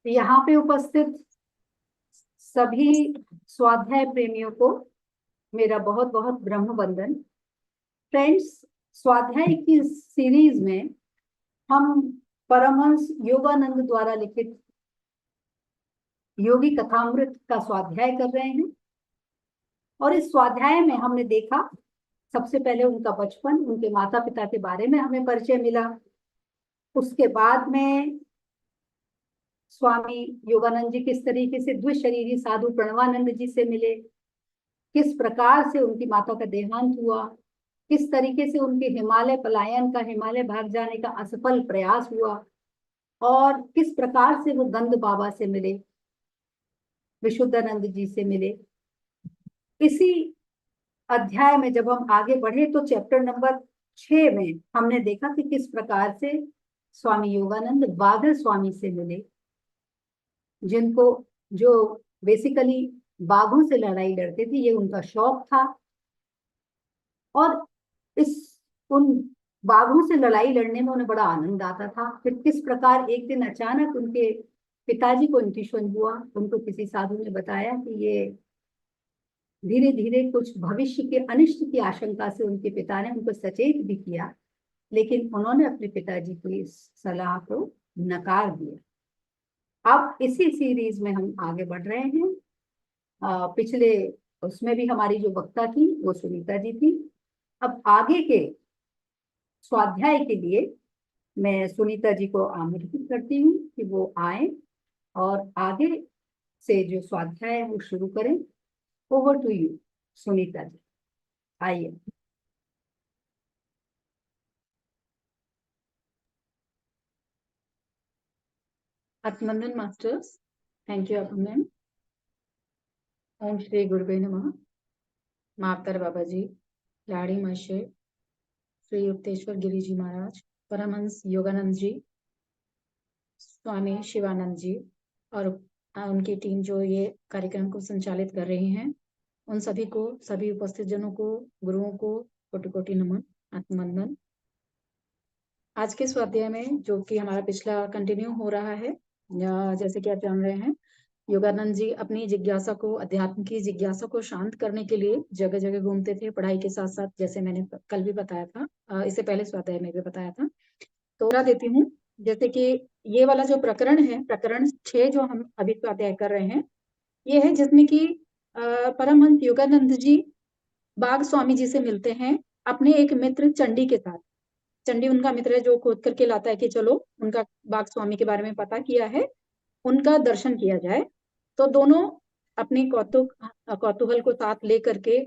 यहाँ पे उपस्थित सभी स्वाध्याय प्रेमियों को मेरा बहुत बहुत ब्रह्म वंदन। फ्रेंड्स, स्वाध्याय की सीरीज में हम परमहंस योगानंद द्वारा लिखित योगी कथामृत का स्वाध्याय कर रहे हैं। और इस स्वाध्याय में हमने देखा, सबसे पहले उनका बचपन, उनके माता पिता के बारे में हमें परिचय मिला। उसके बाद में स्वामी योगानंद जी किस तरीके से द्विशरीरी साधु प्रणवानंद जी से मिले, किस प्रकार से उनकी माता का देहांत हुआ, किस तरीके से उनके हिमालय पलायन का, हिमालय भाग जाने का असफल प्रयास हुआ, और किस प्रकार से वो गंद बाबा से मिले, विशुद्धानंद जी से मिले। इसी अध्याय में जब हम आगे बढ़े तो चैप्टर नंबर 6 में हमने देखा कि किस प्रकार से स्वामी योगानंद बादल स्वामी से मिले, जिनको जो बेसिकली बाघों से लड़ाई लड़ते थे, ये उनका शौक था। और इस उन बाघों से लड़ाई लड़ने में उन्हें बड़ा आनंद आता था। फिर किस प्रकार एक दिन अचानक उनके पिताजी को इंट्यूशन हुआ, उनको किसी साधु ने बताया कि ये धीरे धीरे कुछ भविष्य के अनिष्ट की आशंका से उनके पिता ने उनको सचेत भी किया, लेकिन उन्होंने अपने पिताजी की इस सलाह को नकार दिया। अब इसी सीरीज में हम आगे बढ़ रहे हैं। पिछले उसमें भी हमारी जो वक्ता थी वो सुनीता जी थी। अब आगे के स्वाध्याय के लिए मैं सुनीता जी को आमंत्रित करती हूँ कि वो आए और आगे से जो स्वाध्याय है वो शुरू करें। Over to you Sunita ji, आइए। अभिनंदन मास्टर्स, थैंक यू अभिनंदन। ओम श्री गुरुवे नमः। मावतर बाबा जी, लाड़ी महाशय, श्री युक्तेश्वर गिरी जी महाराज, परमहंस योगानंद जी, स्वामी शिवानंद जी और उनकी टीम जो ये कार्यक्रम को संचालित कर रही हैं, उन सभी को, सभी उपस्थित जनों को, गुरुओं को कोटि कोटि नमन, आत्मवंदन। आज के स्वाध्याय में जो कि हमारा पिछला कंटिन्यू हो रहा है, जैसे कि आप जान रहे हैं, योगानंद जी अपनी जिज्ञासा को, अध्यात्म की जिज्ञासा को शांत करने के लिए जगह जगह घूमते थे, पढ़ाई के साथ साथ, जैसे मैंने कल भी बताया था, इससे पहले स्वाध्याय में भी बताया था। तो बता देती हूँ, जैसे कि ये वाला जो प्रकरण है, प्रकरण 6 जो हम अभी स्वाध्याय कर रहे हैं, ये है जिसमें कि परमहंस योगानंद जी बाघ स्वामी जी से मिलते हैं अपने एक मित्र चंडी के साथ। चंडी उनका मित्र है जो खोद करके लाता है कि चलो उनका बाघ स्वामी के बारे में पता किया है, उनका दर्शन किया जाए। तो दोनों अपने कौतूहल को साथ लेकर के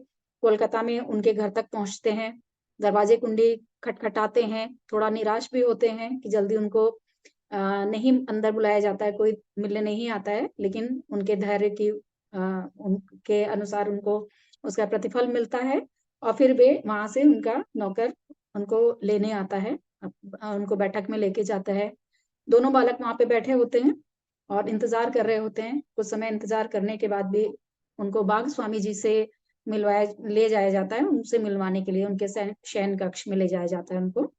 कोलकाता में उनके घर तक पहुंचते हैं। दरवाजे कुंडी खटखटाते हैं, थोड़ा निराश भी होते हैं कि जल्दी उनको नहीं अंदर बुलाया जाता है, कोई मिलने नहीं आता है, लेकिन उनके धैर्य की उनके अनुसार उनको उसका प्रतिफल मिलता है। और फिर वे वहां से उनका नौकर उनको लेने आता है, उनको बैठक में लेके जाता है। दोनों बालक वहां पे बैठे होते हैं और इंतजार कर रहे होते हैं। कुछ समय इंतजार करने के बाद भी उनको बाघ स्वामी जी से मिलवाया ले जाया जाता है, उनसे मिलवाने के लिए उनके शयन कक्ष में ले जाया जाता है उनको।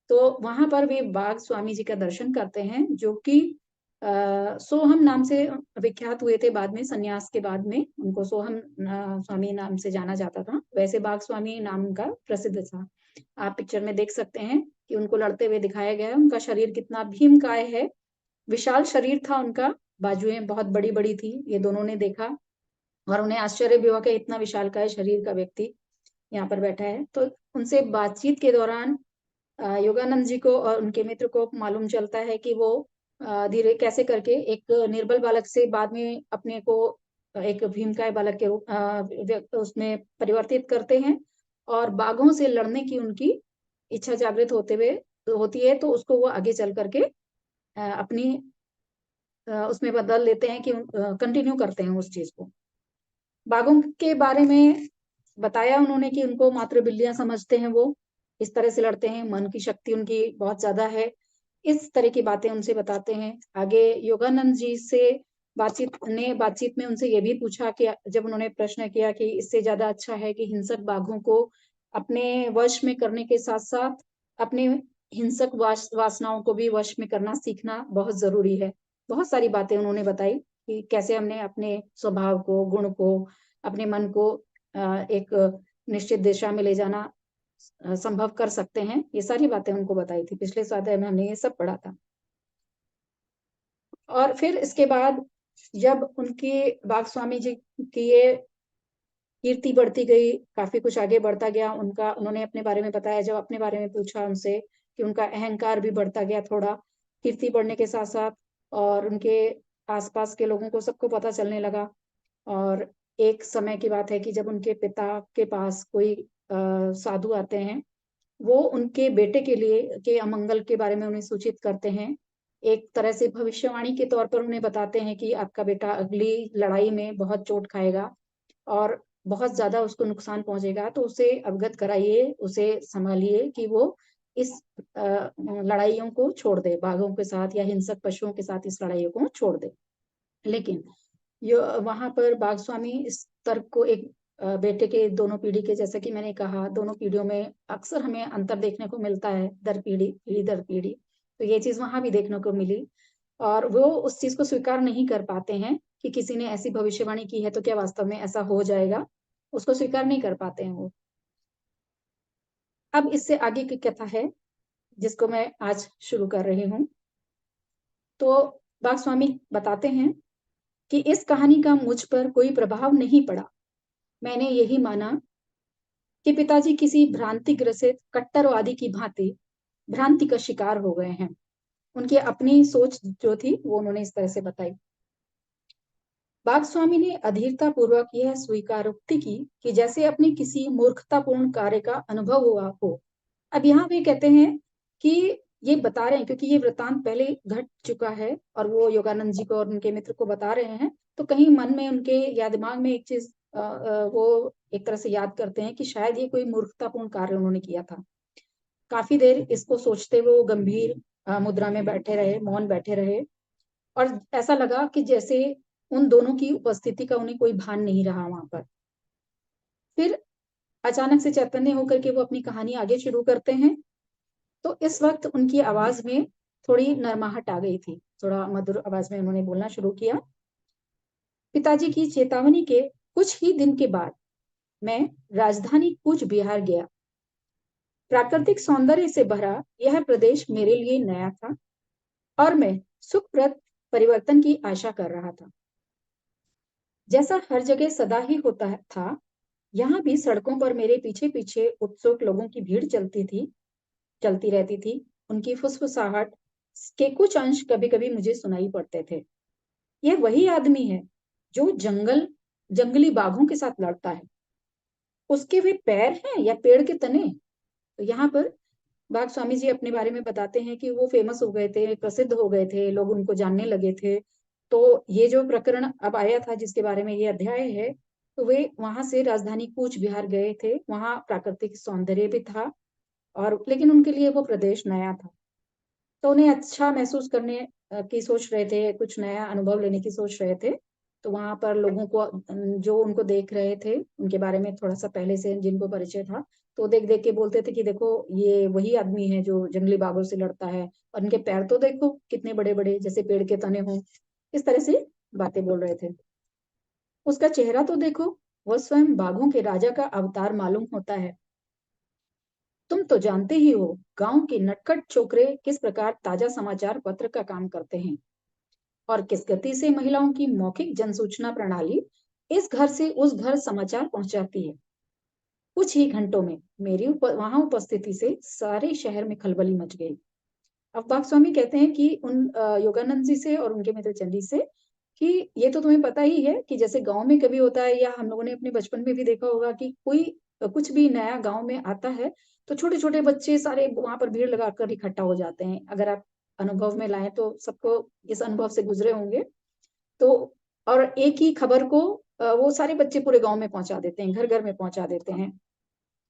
तो वहां पर वे बाघ स्वामी जी का दर्शन करते हैं, जो कि सोहम नाम से विख्यात हुए थे। बाद में सन्यास के बाद में उनको सोहम स्वामी नाम से जाना जाता था, वैसे बाघ स्वामी नाम उनका प्रसिद्ध था। आप पिक्चर में देख सकते हैं कि उनको लड़ते हुए दिखाया गया है। उनका शरीर कितना भीमकाय है, विशाल शरीर था उनका, बाजुएं बहुत बड़ी बड़ी थी। ये दोनों ने देखा और उन्हें आश्चर्य भी हुआ कि इतना विशालकाय शरीर का व्यक्ति यहाँ पर बैठा है। तो उनसे बातचीत के दौरान योगानंद जी को और उनके मित्र को मालूम चलता है कि वो धीरे कैसे करके एक निर्बल बालक से बाद में अपने को एक भीमकाय बालक के रूप उसमें परिवर्तित करते हैं, और बाघों से लड़ने की उनकी इच्छा जागृत होती है। तो उसको वो आगे चल करके अपनी उसमें बदल लेते हैं कि कंटिन्यू करते हैं उस चीज को। बाघों के बारे में बताया उन्होंने कि उनको मात्र बिल्लियां समझते हैं, वो इस तरह से लड़ते हैं, मन की शक्ति उनकी बहुत ज्यादा है, इस तरह की बातें उनसे बताते हैं। आगे योगानंद जी से बातचीत में उनसे ये भी पूछा कि जब उन्होंने प्रश्न किया कि इससे ज्यादा अच्छा है कि हिंसक बाघों को अपने वश में करने के साथ साथ अपने हिंसक वासनाओं को भी वश में करना सीखना बहुत जरूरी है। बहुत सारी बातें उन्होंने बताई कि कैसे हमने अपने स्वभाव को, गुण को, अपने मन को एक निश्चित दिशा में ले जाना संभव कर सकते हैं। ये सारी बातें उनको बताई थी। पिछले स्वाध्याय में हमने ये सब पढ़ा था। और फिर इसके बाद जब उनके बाग स्वामी जी की ये कीर्ति बढ़ती गई, काफी कुछ आगे बढ़ता गया उनका, उन्होंने अपने बारे में बताया, जब अपने बारे में पूछा उनसे कि उनका अहंकार भी बढ़ता गया थोड़ा, कीर्ति बढ़ने के साथ साथ, और उनके आसपास के लोगों को सबको पता चलने लगा। और एक समय की बात है कि जब उनके पिता के पास कोई साधु आते हैं, वो उनके बेटे के लिए के अमंगल के बारे में उन्हें सूचित करते हैं। एक तरह से भविष्यवाणी के तौर पर उन्हें बताते हैं कि आपका बेटा अगली लड़ाई में बहुत चोट खाएगा और बहुत ज्यादा उसको नुकसान पहुंचेगा, तो उसे अवगत कराइए, उसे संभालिए कि वो इस लड़ाइयों को छोड़ दे, बाघों के साथ या हिंसक पशुओं के साथ इस लड़ाइयों को छोड़ दे। लेकिन वहां पर बाग स्वामी इस तर्क को एक बेटे के दोनों पीढ़ी के, जैसा कि मैंने कहा, दोनों पीढ़ियों में अक्सर हमें अंतर देखने को मिलता है, दर पीढ़ी, पीढ़ी दर पीढ़ी, तो ये चीज वहां भी देखने को मिली। और वो उस चीज को स्वीकार नहीं कर पाते हैं कि किसी ने ऐसी भविष्यवाणी की है तो क्या वास्तव में ऐसा हो जाएगा, उसको स्वीकार नहीं कर पाते हैं वो। अब इससे आगे की कथा है जिसको मैं आज शुरू कर रही हूँ। तो बाग स्वामी बताते हैं कि इस कहानी का मुझ पर कोई प्रभाव नहीं पड़ा। मैंने यही माना कि पिताजी किसी भ्रांति ग्रसित कट्टरवादी की भांति भ्रांति का शिकार हो गए हैं। उनकी अपनी सोच जो थी वो उन्होंने इस तरह से बताई। बाग स्वामी ने अधीरता पूर्वक यह स्वीकारोक्ति की कि जैसे अपने किसी मूर्खतापूर्ण कार्य का अनुभव हुआ हो। अब यहाँ वे कहते हैं कि ये बता रहे हैं क्योंकि ये वृतांत पहले घट चुका है और वो योगानंद जी को और उनके मित्र को बता रहे हैं, तो कहीं मन में उनके या दिमाग में एक चीज वो एक तरह से याद करते हैं कि शायद ये कोई मूर्खतापूर्ण कार्य उन्होंने किया था। काफी देर इसको सोचते हुए वो गंभीर मुद्रा में बैठे रहे, मौन बैठे रहे, और ऐसा लगा कि जैसे उन दोनों की उपस्थिति का उन्हें कोई भान नहीं रहा वहां पर। फिर अचानक से चैतन्य होकर के वो अपनी कहानी आगे शुरू करते हैं। तो इस वक्त उनकी आवाज में थोड़ी नरमाहट आ गई थी, थोड़ा मधुर आवाज में उन्होंने बोलना शुरू किया। पिताजी की चेतावनी के कुछ ही दिन के बाद मैं राजधानी कूच बिहार गया। प्राकृतिक सौंदर्य से भरा यह प्रदेश मेरे लिए नया था और मैं सुखप्रद परिवर्तन की आशा कर रहा था। जैसा हर जगह सदा ही होता था, यहाँ भी सड़कों पर मेरे पीछे पीछे उत्सुक लोगों की भीड़ चलती रहती थी। उनकी फुसफुसाहट के कुछ अंश कभी कभी मुझे सुनाई पड़ते थे। यह वही आदमी है जो जंगली बाघों के साथ लड़ता है। उसके वे पैर हैं या पेड़ के तने? तो यहाँ पर बाग स्वामी जी अपने बारे में बताते हैं कि वो फेमस हो गए थे, प्रसिद्ध हो गए थे, लोग उनको जानने लगे थे। तो ये जो प्रकरण अब आया था जिसके बारे में ये अध्याय है, तो वे वहां से राजधानी कूच बिहार गए थे। वहां प्राकृतिक सौंदर्य भी था, और लेकिन उनके लिए वो प्रदेश नया था, तो उन्हें अच्छा महसूस करने की सोच रहे थे, कुछ नया अनुभव लेने की सोच रहे थे। तो वहां पर लोगों को जो उनको देख रहे थे, उनके बारे में थोड़ा सा पहले से जिनको परिचय था, तो देख देख के बोलते थे कि देखो ये वही आदमी है जो जंगली बाघों से लड़ता है, और इनके पैर तो देखो कितने बड़े बड़े, जैसे पेड़ के तने हों। इस तरह से बातें बोल रहे थे। उसका चेहरा तो देखो, वह स्वयं बाघों के राजा का अवतार मालूम होता है। तुम तो जानते ही हो गांव के नटखट छोकरे किस प्रकार ताजा समाचार पत्र का काम करते हैं, और किस गति से महिलाओं की मौखिक जनसूचना प्रणाली इस घर से उस घर समाचार पहुंचाती है। कुछ ही घंटों में मेरी वहां उपस्थिति से सारे शहर में खलबली मच गई। अब बाग स्वामी कहते हैं कि उन योगानंद जी से और उनके मित्र चंडी से कि ये तो तुम्हें पता ही है कि जैसे गांव में कभी होता है, या हम लोगों ने अपने बचपन में भी देखा होगा कि कोई कुछ भी नया गांव में आता है तो छोटे छोटे बच्चे सारे वहां पर भीड़ लगाकर इकट्ठा हो जाते हैं। अगर आप अनुभव में लाएं तो सबको इस अनुभव से गुजरे होंगे। तो और एक ही खबर को वो सारे बच्चे पूरे गांव में पहुंचा देते हैं, घर घर में पहुंचा देते हैं।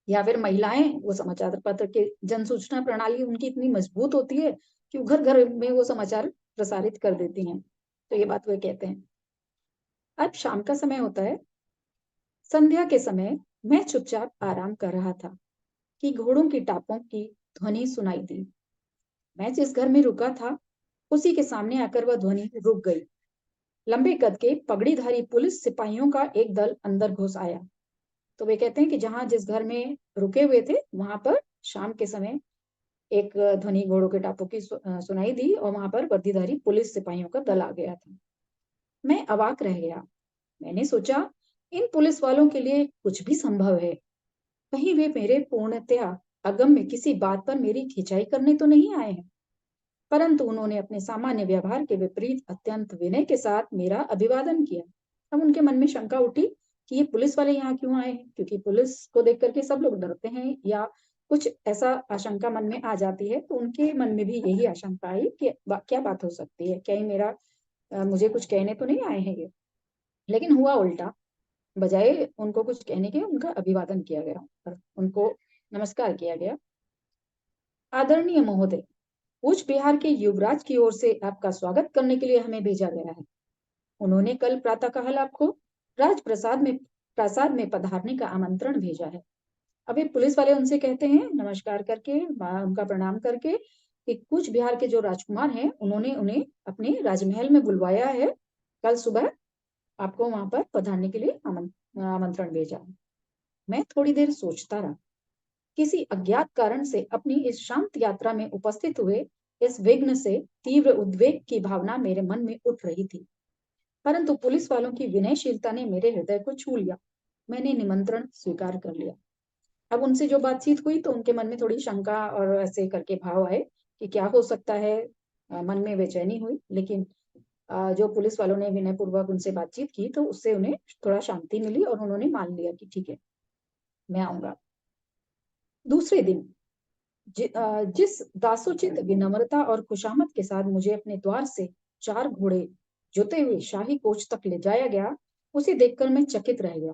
या फिर महिलाएं वो समाचार पत्र के जन सूचना प्रणाली उनकी इतनी मजबूत होती है कि वो घर घर में वो समाचार प्रसारित कर देती हैं। तो ये बात वो कहते हैं। अब शाम का समय होता है। संध्या के समय मैं चुपचाप आराम कर रहा था कि घोड़ों की टापों की ध्वनि सुनाई दी। मैं जिस घर में रुका था उसी के सामने आकर वह ध्वनि रुक गई। लंबे कद के पगड़ीधारी पुलिस सिपाहियों का एक दल अंदर घुस आया। तो वे कहते हैं कि जहां जिस घर में रुके हुए थे वहां पर शाम के समय एक ध्वनि घोड़ों के टापों की सुनाई दी और वहां पर वर्दीधारी पुलिस सिपाहियों का दल आ गया था। मैं अवाक रह गया। मैंने सोचा, इन पुलिस वालों के लिए कुछ भी संभव है। कहीं वे मेरे पूर्णतया अगम्य किसी बात पर मेरी खिंचाई करने तो नहीं आए हैं। परंतु उन्होंने अपने सामान्य व्यवहार के विपरीत अत्यंत विनय के साथ मेरा अभिवादन किया। अब उनके मन में शंका उठी कि ये पुलिस वाले यहाँ क्यों आए हैं, क्योंकि पुलिस को देख करके सब लोग डरते हैं या कुछ ऐसा आशंका मन में आ जाती है। तो उनके मन में भी यही आशंका आई कि क्या बात हो सकती है, क्या ही मेरा मुझे कुछ कहने तो नहीं आए हैं ये। लेकिन हुआ उल्टा। बजाय उनको कुछ कहने के उनका अभिवादन किया गया और उनको नमस्कार किया गया। आदरणीय महोदय, कूच बिहार के युवराज की ओर से आपका स्वागत करने के लिए हमें भेजा गया है। उन्होंने कल प्रातःकाल आपको प्रासाद में पधारने का आमंत्रण भेजा है। अब ये पुलिस वाले उनसे कहते हैं नमस्कार करके, उनका प्रणाम करके, कि कूच बिहार के जो राजकुमार हैं उन्होंने उन्हें अपने राजमहल में बुलवाया है। कल सुबह आपको वहां पर पधारने के लिए आमंत्रण भेजा है। मैं थोड़ी देर सोचता रहा। किसी अज्ञात कारण से अपनी इस शांत यात्रा में उपस्थित हुए इस विघ्न से तीव्र उद्वेग की भावना मेरे मन में उठ रही थी। परंतु पुलिस वालों की विनयशीलता ने मेरे हृदय को छू लिया। मैंने निमंत्रण स्वीकार कर लिया। अब उनसे जो बातचीत हुई तो उनके मन में थोड़ी शंका और ऐसे करके भाव आए कि क्या हो सकता है। मन में बेचैनी हुई, लेकिन जो पुलिस वालों ने विनय पूर्वक उनसे बातचीत की तो उससे उन्हें थोड़ा शांति मिली और उन्होंने मान लिया कि ठीक है, मैं आऊंगा। दूसरे दिन जिस दासोचित विनम्रता और खुशामद के साथ मुझे अपने द्वार से 4 घोड़े जोते हुए शाही कोच तक ले जाया गया, उसे देखकर मैं चकित रह गया।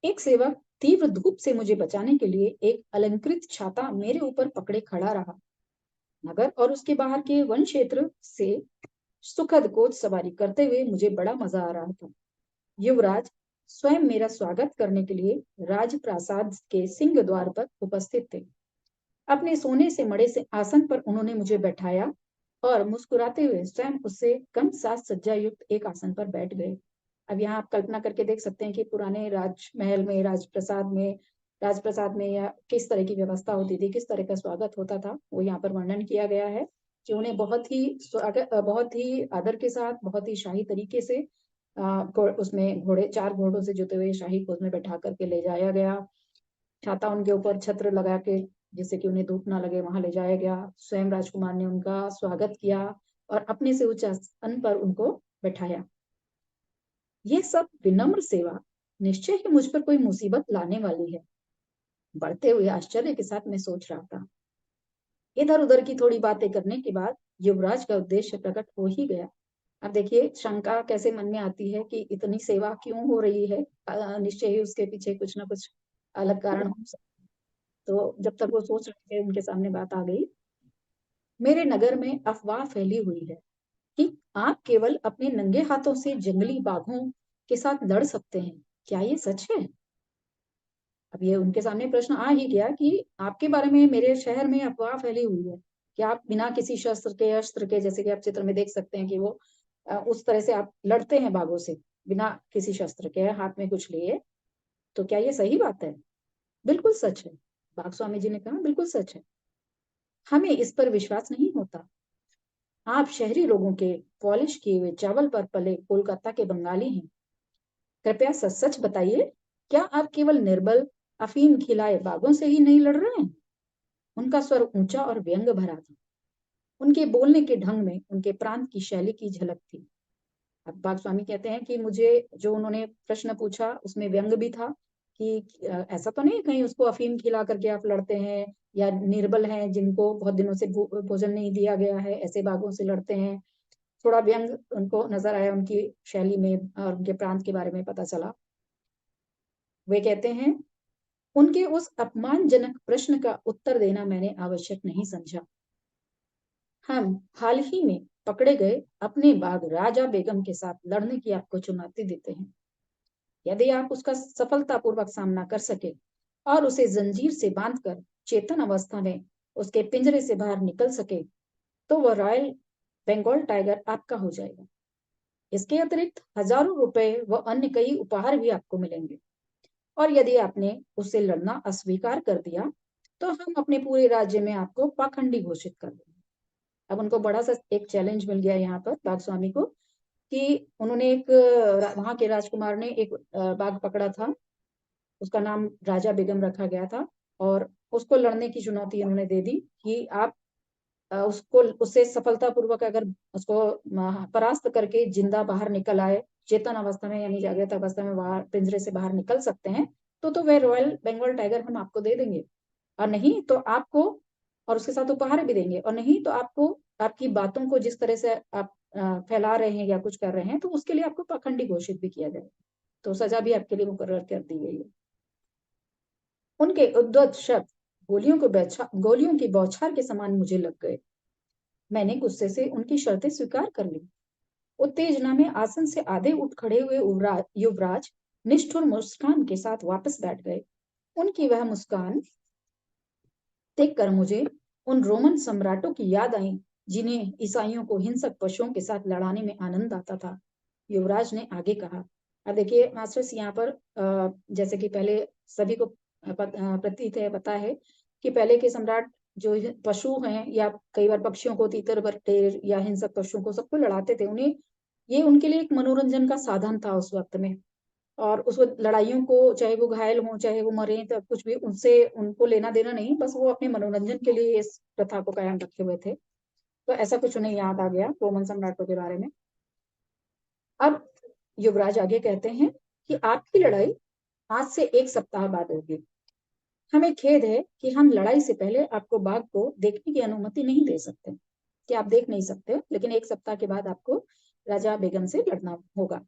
एक सेवक तीव्र धूप से मुझे बचाने के लिए एक अलंकृत छाता मेरे ऊपर पकड़े खड़ा रहा। नगर और उसके बाहर के वन क्षेत्र से सुखद कोच सवारी करते हुए मुझे बड़ा मजा आ रहा था। युवराज स्वयं मेरा स्वागत करने के लिए राजप्रासाद के सिंह द्वार पर उपस्थित थे। अपने सोने से मड़े से आसन पर उन्होंने मुझे बैठाया और मुस्कुराते हुए स्वयं उससे कम साज सज्जा युक्त एक आसन पर बैठ गए। अब यहाँ आप कल्पना करके देख सकते हैं कि पुराने राजमहल में, राजप्रसाद में या किस तरह की व्यवस्था होती थी, किस तरह का स्वागत होता था, वो यहाँ पर वर्णन किया गया है कि उन्हें बहुत ही आदर के साथ, बहुत ही शाही तरीके से उसमें 4 घोड़ों से जुते हुए शाही कोच में बैठा करके ले जाया गया। छाता उनके ऊपर छत्र लगा के, जिससे कि उन्हें धूप ना लगे, वहां ले जाया गया। स्वयं राजकुमार ने उनका स्वागत किया और अपने से उच्च आसन पर उनको बैठाया। ये सब विनम्र सेवा निश्चय ही मुझ पर कोई मुसीबत लाने वाली है। बढ़ते हुए आश्चर्य के साथ मैं सोच रहा था। इधर उधर की थोड़ी बातें करने के बाद युवराज का उद्देश्य प्रकट हो ही गया। अब देखिए शंका कैसे मन में आती है कि इतनी सेवा क्यों हो रही है। निश्चय ही उसके पीछे कुछ ना कुछ अलग कारण हो सकता है। तो जब तक वो सोच रहे थे उनके सामने बात आ गई। मेरे नगर में अफवाह फैली हुई है कि आप केवल अपने नंगे हाथों से जंगली बाघों के साथ लड़ सकते हैं। क्या ये सच है? अब ये उनके सामने प्रश्न आ ही गया कि आपके बारे में मेरे शहर में अफवाह फैली हुई है कि आप बिना किसी अस्त्र के, जैसे कि आप चित्र में देख सकते हैं कि वो उस तरह से आप लड़ते हैं बाघों से बिना किसी शस्त्र के, हाथ में कुछ लिए। तो क्या ये सही बात है? बिल्कुल सच है, बाघ स्वामी जी ने कहा, बिल्कुल सच है। हमें इस पर विश्वास नहीं होता। आप शहरी लोगों के पॉलिश किए हुए चावल पर पले कोलकाता के बंगाली हैं। कृपया सच सच बताइए, क्या आप केवल निर्बल अफीम खिलाए बाघों से ही नहीं लड़ रहे हैं? उनका स्वर ऊंचा और व्यंग भरा था। उनके बोलने के ढंग में उनके प्रांत की शैली की झलक थी। अब बाघ स्वामी कहते हैं कि मुझे जो उन्होंने प्रश्न पूछा उसमें व्यंग भी था कि ऐसा तो नहीं कहीं उसको अफीम खिला करके आप लड़ते हैं, या निर्बल हैं जिनको बहुत दिनों से भोजन नहीं दिया गया है, ऐसे बाघों से लड़ते हैं। थोड़ा व्यंग उनको नजर आया उनकी शैली में और उनके प्रांत के बारे में पता चला। वे कहते हैं, उनके उस अपमानजनक प्रश्न का उत्तर देना मैंने आवश्यक नहीं समझा। हम हाल ही में पकड़े गए अपने बाघ राजा बेगम के साथ लड़ने की आपको चुनौती देते हैं। यदि आप उसका सफलतापूर्वक सामना कर सके और उसे जंजीर से बांधकर चेतन अवस्था में उसके पिंजरे से बाहर निकल सके, तो वह रॉयल बंगाल टाइगर आपका हो जाएगा। इसके अतिरिक्त हजारों रुपए व अन्य कई उपहार भी आपको मिलेंगे, और यदि आपने उससे लड़ना अस्वीकार कर दिया तो हम अपने पूरे राज्य में आपको पाखंडी घोषित कर देंगे। अब उनको बड़ा सा एक चैलेंज मिल गया यहाँ पर बाघ स्वामी को, कि उन्होंने एक वहां के राजकुमार ने एक बाघ पकड़ा था, उसका नाम राजा बेगम रखा गया था, और उसको लड़ने की चुनौती उन्होंने दे दी कि आप उसको उससे सफलतापूर्वक अगर उसको परास्त करके जिंदा बाहर निकल आए, चेतन अवस्था में यानी जागृत अवस्था में बाहर पिंजरे से बाहर निकल सकते हैं, तो वह रॉयल बंगाल टाइगर हम आपको दे देंगे, और नहीं तो आपको, और उसके साथ उपहार भी देंगे, और नहीं तो आपको आपकी बातों को जिस तरह से आप फैला रहे हैं या कुछ कर रहे हैं तो उसके लिए आपको पाखंडी घोषित भी किया जाएगा। तो सजा भी आपके लिए मुकर्रर कर दी गई है। उनके उद्दत शब्द गोलियों की बौछार के समान मुझे लग गए। मैंने गुस्से से उनकी शर्तें स्वीकार कर ली। उत्तेजना में आसन से आधे उठ खड़े हुए युवराज निष्ठुर मुस्कान के साथ वापस बैठ गए। उनकी वह मुस्कान देखकर मुझे उन रोमन सम्राटों की याद आई जिन्हें ईसाइयों को हिंसक पशुओं के साथ लड़ाने में आनंद आता था। युवराज ने आगे कहा। अब देखिए मास्टर्स, यहाँ पर जैसे कि पहले सभी को प्रतीत है, पता है कि पहले के सम्राट जो पशु हैं या कई बार पक्षियों को, तीतर बटेर या हिंसक पशुओं को, सबको लड़ाते थे। उन्हें ये उनके लिए एक मनोरंजन का साधन था उस वक्त में, और उस वक्त लड़ाइयों को, चाहे वो घायल हों चाहे वो मरे, तो कुछ भी उनसे उनको लेना देना नहीं, बस वो अपने मनोरंजन के लिए इस प्रथा को कायम रखे हुए थे। तो ऐसा कुछ उन्हें याद आ गया रोमन सम्राटों के बारे में। अब युवराज आगे कहते हैं कि आपकी लड़ाई आज से 1 सप्ताह बाद होगी। हमें खेद है कि हम लड़ाई से पहले आपको बाघ को देखने की अनुमति नहीं दे सकते, कि आप देख नहीं सकते, लेकिन 1 सप्ताह के बाद आपको राजा बेगम से लड़ना होगा।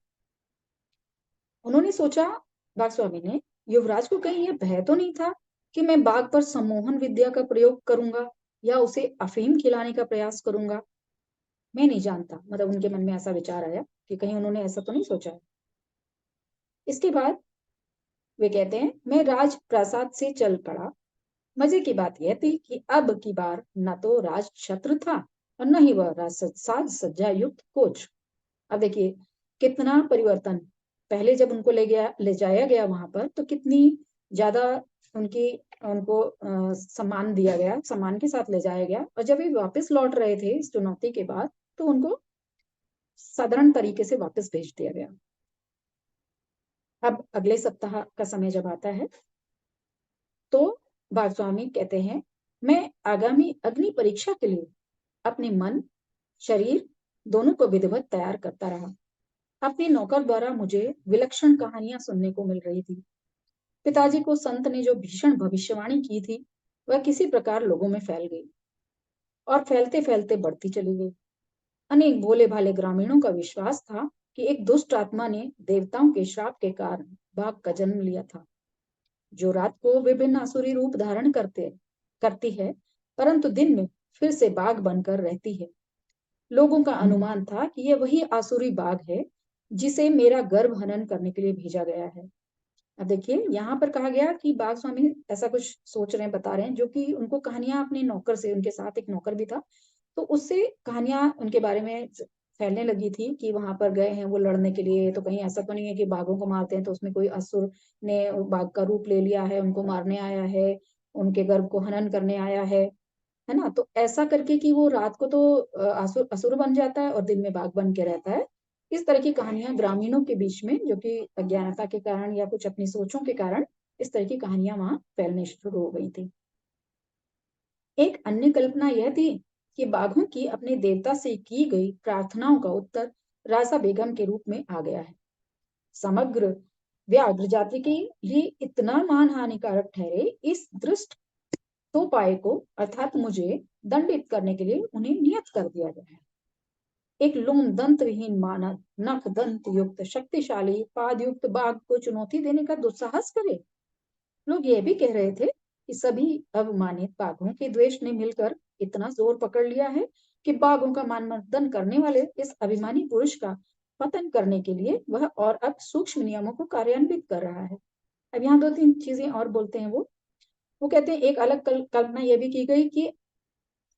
उन्होंने सोचा, बाघ स्वामी ने, युवराज को कहीं यह भय तो नहीं था कि मैं बाघ पर सम्मोहन विद्या का प्रयोग करूंगा या उसे अफीम खिलाने का प्रयास करूंगा। मैं नहीं जानता, मतलब उनके मन में ऐसा विचार आया कि कहीं उन्होंने ऐसा तो नहीं सोचा है। इसके बाद वे कहते हैं, मैं राज प्रासाद से चल पड़ा। मजे की बात यह थी कि अब की बार न तो राज छत्र था और न ही वह साज सज्जा युक्त कोच। अब देखिए कितना परिवर्तन। पहले जब उनको ले जाया गया वहां पर, तो कितनी ज्यादा उनकी उनको सम्मान दिया गया, सम्मान के साथ ले जाया गया, और जब वे वापस लौट रहे थे इस चुनौती के बाद, तो उनको साधारण तरीके से वापस भेज दिया गया। अब अगले सप्ताह का समय जब आता है तो बाघ स्वामी कहते हैं, मैं आगामी अग्नि परीक्षा के लिए अपने मन शरीर दोनों को विधिवत तैयार करता रहा। अपने नौकर द्वारा मुझे विलक्षण कहानियां सुनने को मिल रही थी। पिताजी को संत ने जो भीषण भविष्यवाणी की थी वह किसी प्रकार लोगों में फैल गई, और फैलते फैलते बढ़ती चली गई। अनेक भोले भाले ग्रामीणों का विश्वास था कि एक दुष्ट आत्मा ने देवताओं के श्राप के कारण बाघ का जन्म लिया था, जो रात को विभिन्न आसुरी रूप धारण करती है, परंतु दिन में फिर से बाघ बनकर रहती है। लोगों का अनुमान था कि यह वही आसुरी बाघ है जिसे मेरा गर्भ हनन करने के लिए भेजा गया है। अब देखिए यहाँ पर कहा गया कि बाघ स्वामी ऐसा कुछ सोच रहे हैं, बता रहे हैं, जो कि उनको कहानियां अपने नौकर से, उनके साथ एक नौकर भी था, तो उससे कहानियां उनके बारे में फैलने लगी थी कि वहां पर गए हैं वो लड़ने के लिए, तो कहीं ऐसा तो नहीं है कि बाघों को मारते हैं तो उसमें कोई असुर ने बाघ का रूप ले लिया है, उनको मारने आया है, उनके गर्भ को हनन करने आया है ना। तो ऐसा करके कि वो रात को तो असुर असुर बन जाता है और दिन में बाघ बन के रहता है। इस तरह की कहानियां ग्रामीणों के बीच में, जो कि अज्ञानता के कारण या कुछ अपनी सोचों के कारण, इस तरह की कहानियां वहां फैलने शुरू हो गई थी। एक अन्य कल्पना यह थी कि बाघों की अपने देवता से की गई प्रार्थनाओं का उत्तर राजा बेगम के रूप में आ गया है। समग्र व्याघ्र जाति के लिए इतना मान हानिकारक ठहरे इस दृष्ट दो पाए को, अर्थात मुझे दंडित करने के लिए उन्हें नियत कर दिया गया है। एक लोम दंत विहीन मानव नख दंत युक्त शक्तिशाली पाद युक्त बाघ को चुनौती देने का दुस्साहस करे। लोग यह भी कह रहे थे कि सभी अवमानित बाघों के द्वेष ने मिलकर इतना जोर पकड़ लिया है कि बाघों का मानमर्दन करने वाले इस अभिमानी पुरुष का पतन करने के लिए वह और अब सूक्ष्म नियमों को कार्यान्वित कर रहा है। अब यहाँ 2-3 चीजें और बोलते हैं वो कहते हैं, एक अलग कल्पना यह भी की गई कि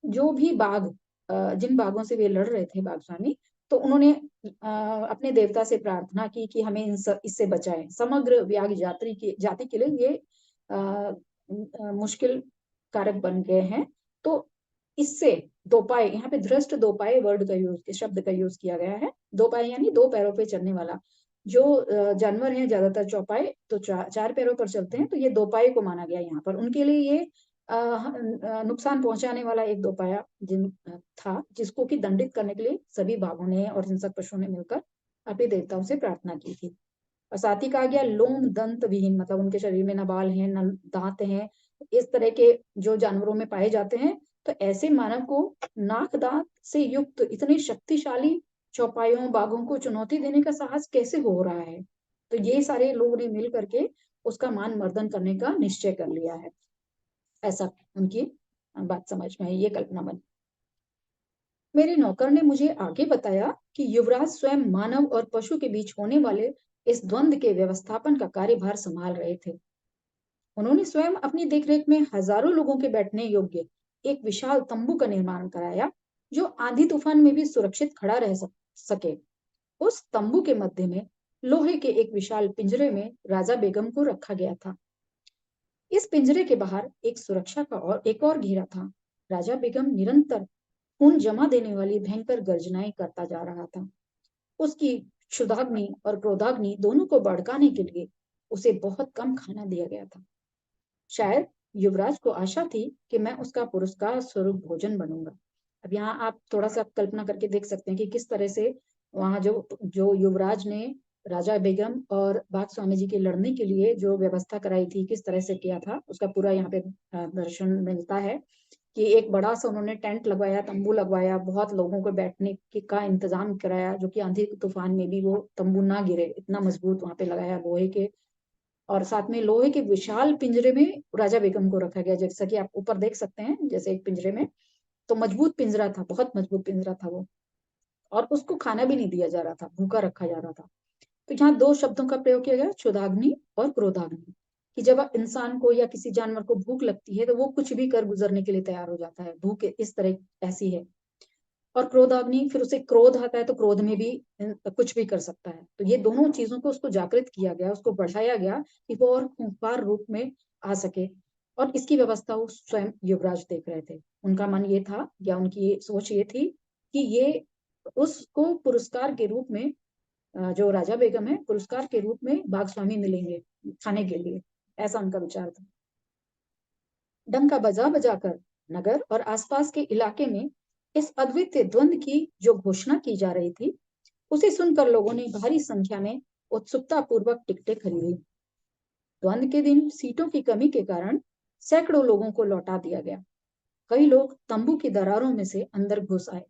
जो भी बाघ जिन बाघों से वे लड़ रहे थे बाघ स्वामी, तो उन्होंने अपने देवता से प्रार्थना की कि हमें इससे बचाएं। समग्र व्याघ जाति के लिए ये मुश्किल कारक बन गए हैं। तो इससे दोपाय, यहाँ पे धृष्ट दोपाय वर्ड का यूज, शब्द का यूज किया गया है। दोपाय यानी दो पैरों पे चलने वाला। जो जानवर हैं ज्यादातर चौपाई, तो चार पैरों पर चलते हैं, तो ये दोपाई को माना गया यहाँ पर। उनके लिए ये नुकसान पहुंचाने वाला एक दोपाया था, जिसको कि दंडित करने के लिए सभी बाघों ने और हिंसक पशुओं ने मिलकर अपने देवताओं से प्रार्थना की थी। और साथ ही कहा गया लोम दंत विहीन, मतलब उनके शरीर में न बाल हैं न दांत हैं, इस तरह के जो जानवरों में पाए जाते हैं। तो ऐसे मानव को नाक दांत से युक्त इतने शक्तिशाली चौपाइयों बाघों को चुनौती देने का साहस कैसे हो रहा है? तो ये सारे लोगों ने मिल करके उसका मान मर्दन करने का निश्चय कर लिया है। ऐसा उनकी बात समझ में आई, ये कल्पना बनी। मेरे नौकर ने मुझे आगे बताया कि युवराज स्वयं मानव और पशु के बीच होने वाले इस द्वंद्व के व्यवस्थापन का कार्यभार संभाल रहे थे। उन्होंने स्वयं अपनी देखरेख में हजारों लोगों के बैठने योग्य एक विशाल तंबू का निर्माण कराया, जो आंधी तूफान में भी सुरक्षित खड़ा रह सके। उस तंबू के मध्य में लोहे के एक विशाल पिंजरे में राजा बेगम को रखा गया था। इस पिंजरे के बाहर एक सुरक्षा का एक और घेरा था। राजा बेगम निरंतर खून जमा देने वाली भयंकर गर्जनाएं करता जा रहा था। उसकी क्षुधाग्नि और क्रोधाग्नि दोनों को भड़काने के लिए उसे बहुत कम खाना दिया गया था। शायद युवराज को आशा थी कि मैं उसका पुरस्कार स्वरूप भोजन बनूंगा। अब यहाँ आप थोड़ा सा कल्पना करके देख सकते हैं कि किस तरह से वहां जो जो युवराज ने राजा बेगम और बाघ स्वामी जी के लड़ने के लिए जो व्यवस्था कराई थी, किस तरह से किया था, उसका पूरा यहाँ पे दर्शन मिलता है कि एक बड़ा सा उन्होंने टेंट लगवाया, तंबू लगवाया, बहुत लोगों को बैठने का इंतजाम कराया, जो कि आंधी तूफान में भी वो तंबू ना गिरे, इतना मजबूत वहां पे लगाया लोहे के। और साथ में लोहे के विशाल पिंजरे में राजा बेगम को रखा गया, जैसा कि आप ऊपर देख सकते हैं, जैसे एक पिंजरे में। तो मजबूत पिंजरा था, बहुत मजबूत पिंजरा था वो। और उसको खाना भी नहीं दिया जा रहा था, भूखा रखा जा रहा था। तो यहाँ दो शब्दों का प्रयोग किया गया, क्षुधाग्नि और क्रोधाग्नि, कि जब इंसान को या किसी जानवर को भूख लगती है तो वो कुछ भी कर गुजरने के लिए तैयार हो जाता है। भूख इस तरह ऐसी है। और क्रोधाग्नि, फिर उसे क्रोध आता है तो क्रोध में भी कुछ भी कर सकता है। तो ये दोनों चीजों को उसको जागृत किया गया, उसको बढ़ाया गया कि वो और खूंखार रूप में आ सके। और इसकी व्यवस्था वो स्वयं युवराज देख रहे थे। उनका मन ये था, या उनकी सोच ये थी कि ये उसको पुरस्कार के रूप में, जो राजा बेगम है, पुरस्कार के रूप में बाघ स्वामी मिलेंगे खाने के लिए, ऐसा उनका विचार था। डंका बजा बजा कर नगर और आसपास के इलाके में इस अद्वितीय द्वंद्व की जो घोषणा की जा रही थी, उसे सुनकर लोगों ने भारी संख्या में उत्सुकता पूर्वक टिकटें खरीदी। द्वंद्व के दिन सीटों की कमी के कारण सैकड़ों लोगों को लौटा दिया गया। कई लोग तंबू की दरारों में से अंदर घुस आए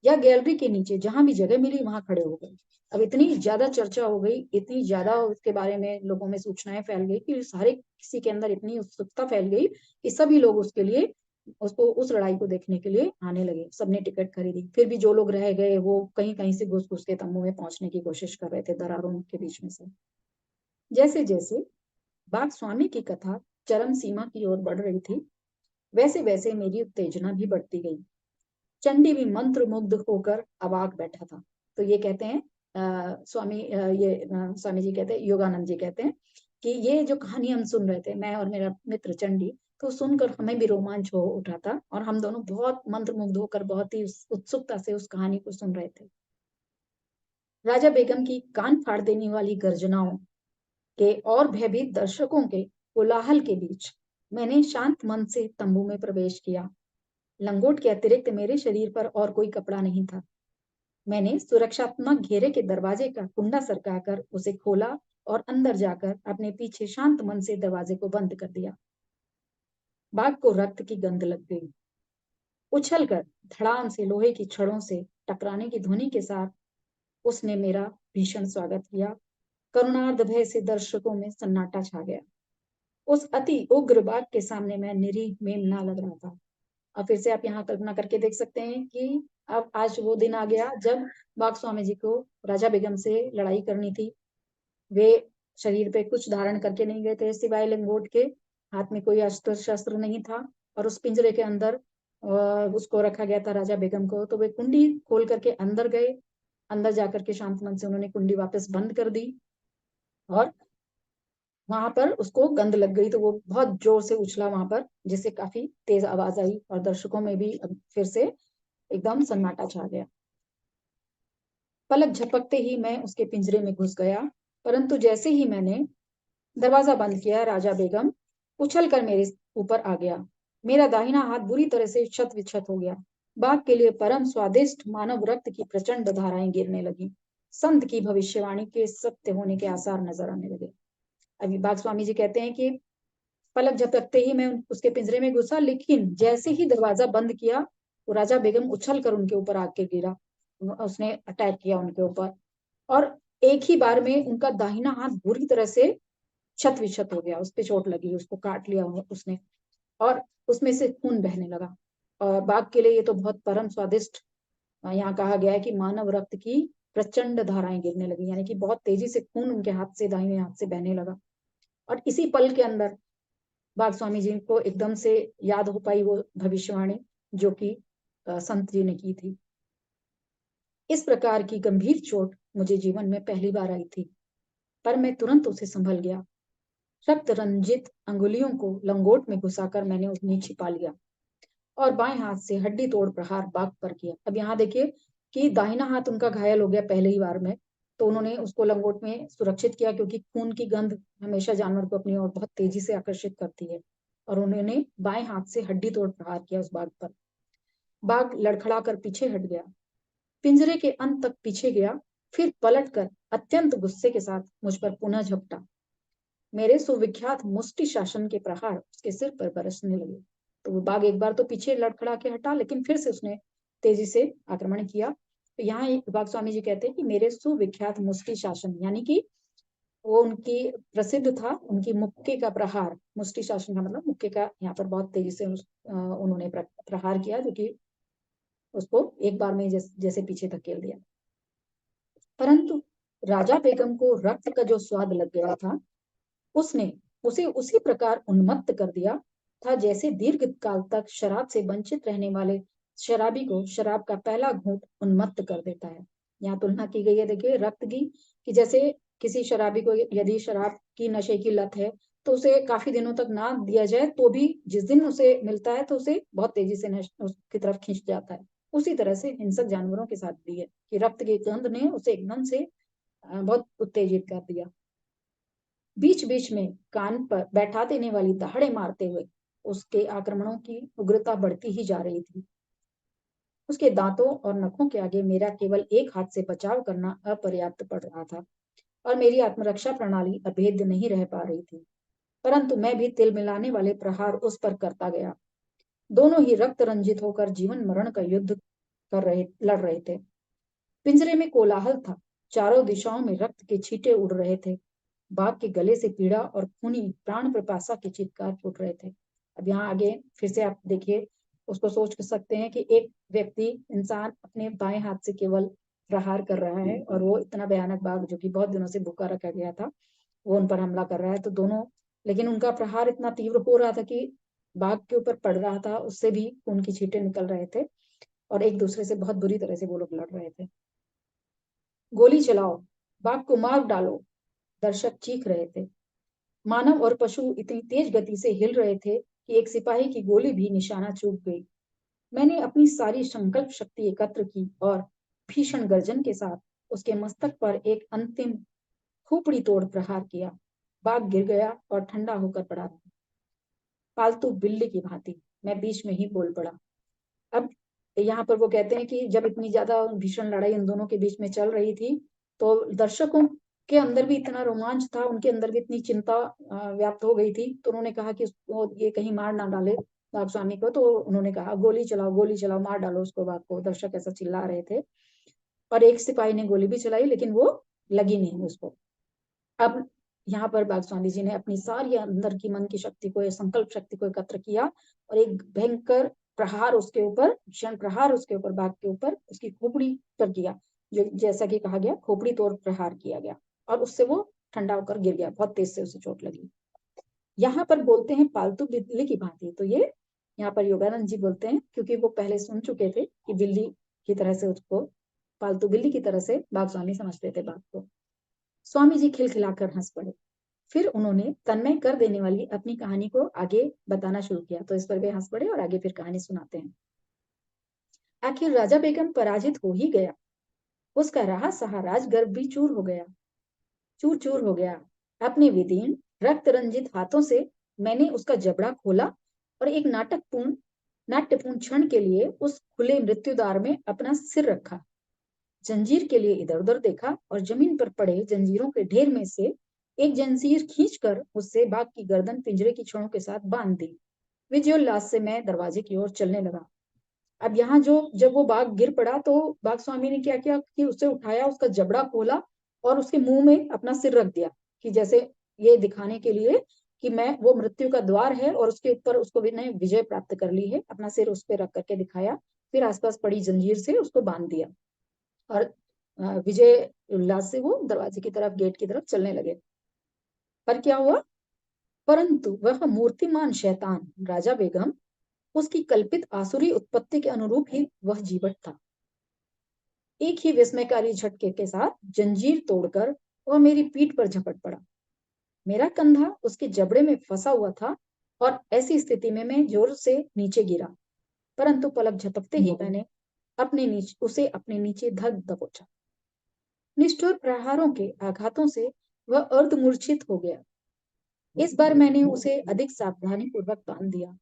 या गैलरी के नीचे जहां भी जगह मिली वहां खड़े हो गए। अब इतनी ज्यादा चर्चा हो गई, इतनी ज्यादा उसके बारे में लोगों में सूचनाएं फैल गई कि सारे किसी के अंदर इतनी उत्सुकता फैल गई कि सभी लोग उसके लिए, उसको, उस लड़ाई को देखने के लिए आने लगे। सबने टिकट खरीदी। फिर भी जो लोग रह गए वो कहीं कहीं से घुस घुस के तंबू में पहुंचने की कोशिश कर रहे थे, दरारों के बीच में से। जैसे जैसे बाघ स्वामी की कथा चरम सीमा की ओर बढ़ रही थी, वैसे वैसे मेरी उत्तेजना भी बढ़ती गई। चंडी भी मंत्र मुग्ध होकर अवाक बैठा था। तो ये कहते हैं स्वामी जी कहते हैं, योगानंद जी कहते हैं कि ये जो कहानी हम सुन रहे थे, मैं और मेरा मित्र चंडी, तो सुनकर हमें भी रोमांच हो उठा था और हम दोनों बहुत मंत्रमुग्ध होकर बहुत ही उत्सुकता से उस कहानी को सुन रहे थे। राजा बेगम की कान फाड़ देने वाली गर्जनाओं के और भयभीत दर्शकों के कोलाहल के बीच मैंने शांत मन से तंबू में प्रवेश किया। लंगोट के अतिरिक्त मेरे शरीर पर और कोई कपड़ा नहीं था। मैंने सुरक्षात्मक घेरे के दरवाजे का कुंडा सरकाकर उसे खोला और अंदर जाकर अपने पीछे शांत मन से दरवाजे को बंद कर दिया। बाघ को रक्त की गंध लग गई। उछलकर धड़ाम से लोहे की छड़ों से टकराने की ध्वनि के साथ उसने मेरा भीषण स्वागत किया। करुणार्ध भय से दर्शकों में सन्नाटा छा गया। उस अति उग्र बाघ के सामने मैं निरीह मेमना लग रहा था। और फिर से आप यहाँ कल्पना करके देख सकते हैं कि अब आज वो दिन आ गया जब बाघ स्वामी जी को राजा बेगम से लड़ाई करनी थी। वे शरीर पे कुछ धारण करके नहीं गए थे सिवाय लंगोट के, हाथ में कोई अस्त्र शस्त्र नहीं था, और उस पिंजरे के अंदर उसको रखा गया था राजा बेगम को, तो वे कुंडी खोल करके अंदर गए। अंदर जाकर के शांत मन से उन्होंने कुंडी वापस बंद कर दी और वहां पर उसको गंध लग गई, तो वो बहुत जोर से उछला वहां पर, जिससे काफी तेज आवाज आई और दर्शकों में भी फिर से एकदम सन्नाटा छा गया। पलक झपकते ही मैं उसके पिंजरे में घुस गया, परंतु जैसे ही मैंने दरवाजा बंद किया, राजा बेगम उछल कर मेरे ऊपर आ गया। मेरा दाहिना हाथ बुरी तरह से क्षत विक्षत हो गया। बाघ के लिए परम स्वादिष्ट मानव रक्त की प्रचंड धाराएं गिरने लगी। संत की भविष्यवाणी के सत्य होने के आसार नजर आने लगे। अभी बाघ स्वामी जी कहते हैं कि पलक झपकते ही मैं उसके पिंजरे में घुसा, लेकिन जैसे ही दरवाजा बंद किया, वो राजा बेगम उछल कर उनके ऊपर आके गिरा। उसने अटैक किया उनके ऊपर और एक ही बार में उनका दाहिना हाथ बुरी तरह से क्षत विक्षत हो गया। उस पर चोट लगी, उसको काट लिया उसने और उसमें से खून बहने लगा। और बाघ के लिए ये तो बहुत परम स्वादिष्ट, यहाँ कहा गया है कि मानव रक्त की प्रचंड धाराएं गिरने लगी, यानी कि बहुत तेजी से खून उनके हाथ से, दाहिने हाथ से बहने लगा। और इसी पल के अंदर बाघ स्वामी जी को एकदम से याद हो पाई वो भविष्यवाणी जो कि संत जी ने की थी। इस प्रकार की गंभीर चोट मुझे जीवन में पहली बार आई थी, पर मैं तुरंत उसे संभल गया। रक्त रंजित अंगुलियों को लंगोट में घुसाकर मैंने उन्हें छिपा लिया और बाएं हाथ से हड्डी तोड़ प्रहार बाघ पर किया। अब यहाँ देखिए कि दाहिना हाथ उनका घायल हो गया पहले ही बार में, तो उन्होंने उसको लंगोट में सुरक्षित किया, क्योंकि खून की गंध हमेशा जानवर को अपनी ओर बहुत तेजी से आकर्षित करती है। और उन्होंने बाएं हाथ से हड्डी तोड़ प्रहार किया उस बाघ पर। बाघ लड़खड़ा कर पीछे हट गया, पिंजरे के अंत तक पीछे गया, फिर पलट कर अत्यंत गुस्से के साथ मुझ पर पुनः झपटा। मेरे सुविख्यात मुष्टि शासन के प्रहार उसके सिर पर बरसने लगे। तो वो बाघ एक बार तो पीछे लड़खड़ा के हटा, लेकिन फिर से उसने तेजी से आक्रमण किया। तो यहाँ एक बाघ स्वामी जी कहते हैं कि मेरे सुविख्यात मुष्टि शासन, यानी कि वो उनकी प्रसिद्ध था उनकी मुक्के का प्रहार। मुष्टि शासन का मतलब मुक्के का, यहाँ पर बहुत तेजी से उन्होंने प्रहार किया, जो कि उसको एक बार में जैसे पीछे धकेल दिया। परंतु राजा बेगम को रक्त का जो स्वाद लग गया था, उसने उसे उसी प्रकार उन्मत्त कर दिया था जैसे दीर्घ काल तक शराब से वंचित रहने वाले शराबी को शराब का पहला घूंट उन्मत्त कर देता है। यहाँ तुलना की गई है, देखिए, रक्त की, कि जैसे किसी शराबी को यदि शराब की नशे की लत है, तो उसे काफी दिनों तक ना दिया जाए तो भी जिस दिन उसे मिलता है तो उसे बहुत तेजी से उसकी तरफ खींच जाता है। उसी तरह से हिंसक जानवरों के साथ भी है कि रक्त की गंध ने उसे एकदम से बहुत उत्तेजित कर दिया। बीच बीच में कान पर बैठा देने वाली दहाड़े मारते हुए उसके आक्रमणों की उग्रता बढ़ती ही जा रही थी। उसके दांतों और नखों के आगे मेरा केवल एक हाथ से बचाव करना अपर्याप्त पड़ रहा था और मेरी आत्मरक्षा प्रणाली अभेद्य नहीं रह पा रही थी। परंतु मैं भी तिल मिलाने वाले प्रहार उस पर करता गया। दोनों ही रक्त रंजित होकर जीवन मरण का युद्ध लड़ रहे थे। पिंजरे में कोलाहल था, चारों दिशाओं में रक्त के छींटे उड़ रहे थे। बाघ के गले से पीड़ा और खूनी प्राण प्रपासा के चित्कार फूट रहे थे। अब यहाँ आगे फिर से आप देखिए, उसको सोच सकते हैं कि एक व्यक्ति, इंसान, अपने बाएं हाथ से केवल प्रहार कर रहा है और वो इतना भयानक बाघ जो कि बहुत दिनों से भूखा रखा गया था, वो उन पर हमला कर रहा है। तो दोनों, लेकिन उनका प्रहार इतना तीव्र हो रहा था कि बाघ के ऊपर पड़ रहा था, उससे भी खून की छींटे निकल रहे थे और एक दूसरे से बहुत बुरी तरह से वो लोग लड़ रहे थे। गोली चलाओ, बाघ को मार डालो, दर्शक चीख रहे थे। मानव और पशु इतनी तेज गति से हिल रहे थे कि एक सिपाही की गोली भी निशाना चूक गई। मैंने अपनी सारी संकल्प शक्ति एकत्र की और भीषण गर्जन के साथ उसके मस्तक पर एक अंतिम खोपड़ी तोड़ प्रहार किया। बाघ गिर गया और ठंडा होकर पड़ा रहा, पालतू बिल्ली की भांति। मैं बीच में ही बोल पड़ा। अब यहाँ पर वो कहते हैं कि जब इतनी ज्यादा भीषण लड़ाई इन दोनों के बीच में चल रही थी, तो दर्शकों के अंदर भी इतना रोमांच था, उनके अंदर भी इतनी चिंता व्याप्त हो गई थी। तो उन्होंने कहा कि ये कहीं मार ना डाले बाघ स्वामी को, तो उन्होंने कहा गोली चलाओ, मार डालो उसको, बाघ को। दर्शक ऐसा चिल्ला रहे थे और एक सिपाही ने गोली भी चलाई, लेकिन वो लगी नहीं उसको। अब यहाँ पर बाघ स्वामी जी ने अपनी सारी अंदर की मन की शक्ति को, संकल्प शक्ति को एकत्र किया और एक भयंकर प्रहार उसके ऊपर, भीषण प्रहार उसके ऊपर, बाघ के ऊपर, उसकी खोपड़ी पर किया, जो जैसा कि कहा गया खोपड़ी तोड़ प्रहार किया गया और उससे वो ठंडा होकर गिर गया, बहुत तेज से उसे चोट लगी। यहाँ पर बोलते हैं पालतू बिल्ली की भांति, तो ये यहाँ पर योगानंद जी बोलते हैं, क्योंकि वो पहले सुन चुके थे कि बिल्ली की तरह से उसको, पालतू बिल्ली की तरह से बाघ स्वामी समझते थे बाघ को। स्वामी जी खिलखिलाकर हंस पड़े। फिर उन्होंने तन्मय कर देने वाली अपनी कहानी को आगे बताना शुरू किया। तो इस पर वे हंस पड़े और आगे फिर कहानी सुनाते हैं। आखिर राजा बेगम पराजित हो ही गया। उसका रहा सहा राजगर्भ भी चूर हो गया, चूर चूर हो गया। अपने विदीर्ण रक्त रंजित हाथों से मैंने उसका जबड़ा खोला और एक नाट्यपूर्ण क्षण के लिए उस खुले मृत्युद्वार में अपना सिर रखा। जंजीर के लिए इधर उधर देखा और जमीन पर पड़े जंजीरों के ढेर में से एक जंजीर खींचकर उससे बाघ की गर्दन पिंजरे की छड़ों के साथ बांध दी। विजयोल्लास से मैं दरवाजे की ओर चलने लगा। अब यहाँ जो जब वो बाघ गिर पड़ा तो बाघ स्वामी ने क्या किया कि उसे उठाया, उसका जबड़ा खोला और उसके मुंह में अपना सिर रख दिया, कि जैसे ये दिखाने के लिए कि मैं, वो मृत्यु का द्वार है और उसके ऊपर उसको ने विजय प्राप्त कर ली है। अपना सिर उस पर रख करके दिखाया। फिर आसपास पड़ी जंजीर से उसको बांध दिया और विजय उल्लास से वो दरवाजे की तरफ, गेट की तरफ चलने लगे। पर क्या हुआ? परंतु वह मूर्तिमान शैतान राजा बेगम, उसकी कल्पित आसुरी उत्पत्ति के अनुरूप ही वह जीवट था। एक ही विस्मयकारी झटके के साथ जंजीर तोड़कर वह मेरी पीठ पर झपट पड़ा। मेरा कंधा उसके जबड़े में फंसा हुआ था और ऐसी स्थिति में मैं जोर से नीचे गिरा, परंतु पलक झपकते ही मैंने उसे अपने नीचे धर दबोचा। निष्ठुर प्रहारों के आघातों से वह अर्धमूर्छित हो गया। इस बार मैंने उसे अधिक सावधानी पूर्वक बांध दिया।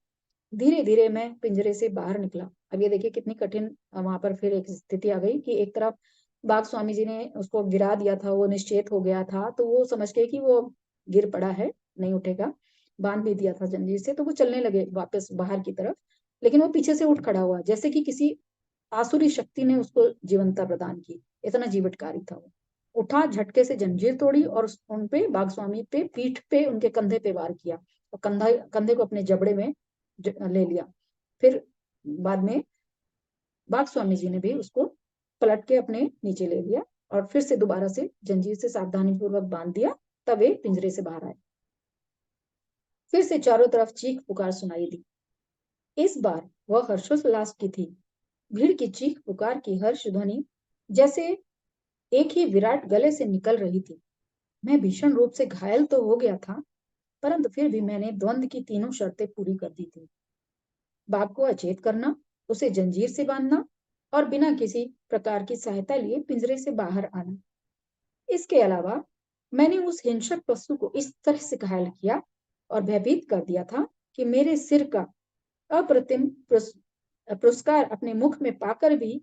धीरे धीरे मैं पिंजरे से बाहर निकला। अब ये देखिए कितनी कठिन वहां पर फिर एक स्थिति आ गई कि एक तरफ बाघ स्वामी जी ने उसको गिरा दिया था, वो निश्चेत हो गया था, तो वो समझ के कि वो गिर पड़ा है, नहीं उठेगा, बांध भी दिया था जंजीर से, तो वो चलने लगे वापस बाहर की तरफ। लेकिन वो पीछे से उठ खड़ा हुआ, जैसे कि किसी आसुरी शक्ति ने उसको जीवंता प्रदान की। इतना जीवटकारी था वो। उठा, झटके से जंजीर तोड़ी और उन पे, बाघ स्वामी पे, पीठ पे, उनके कंधे पे वार किया और कंधे को अपने जबड़े में ले लिया। फिर बाद में बाघ स्वामी जी ने भी उसको पलट के अपने नीचे ले लिया और फिर से दोबारा से जंजीर से सावधानी पूर्वक बांध दिया। तब वे पिंजरे से बाहर आए। फिर से चारों तरफ चीख पुकार सुनाई दी। इस बार वह हर्षोल्लास की थी। भीड़ की चीख पुकार की हर्ष ध्वनि जैसे एक ही विराट गले से निकल रही थी। मैं भीषण रूप से घायल तो हो गया था, परंतु फिर भी मैंने द्वंद की तीनों शर्तें पूरी कर दी थी। बाघ को अचेत करना, उसे जंजीर से बांधना और बिना किसी प्रकार की सहायता लिए पिंजरे से बाहर आना। इसके अलावा मैंने उस हिंसक पशु को इस तरह से घायल किया और भयभीत कर दिया था कि मेरे सिर का अप्रतिम पुरस्कार अपने मुख में पाकर भी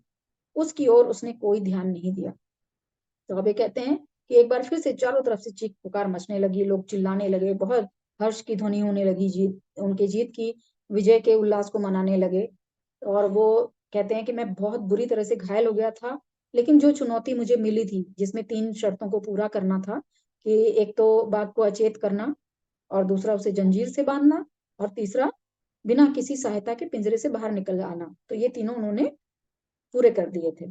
उसकी ओर उसने कोई ध्यान नहीं दिया। तो अब ये कहते हैं कि एक बार फिर से चारों तरफ से चीख पुकार मचने लगी, लोग चिल्लाने लगे, बहुत हर्ष की ध्वनि होने लगी, उनके जीत की, विजय के उल्लास को मनाने लगे। और वो कहते हैं कि मैं बहुत बुरी तरह से घायल हो गया था, लेकिन जो चुनौती मुझे मिली थी, जिसमें 3 शर्तों को पूरा करना था, कि एक तो बाघ को अचेत करना, और दूसरा उसे जंजीर से बांधना, और तीसरा बिना किसी सहायता के पिंजरे से बाहर निकल आना, तो ये तीनों उन्होंने पूरे कर दिए थे।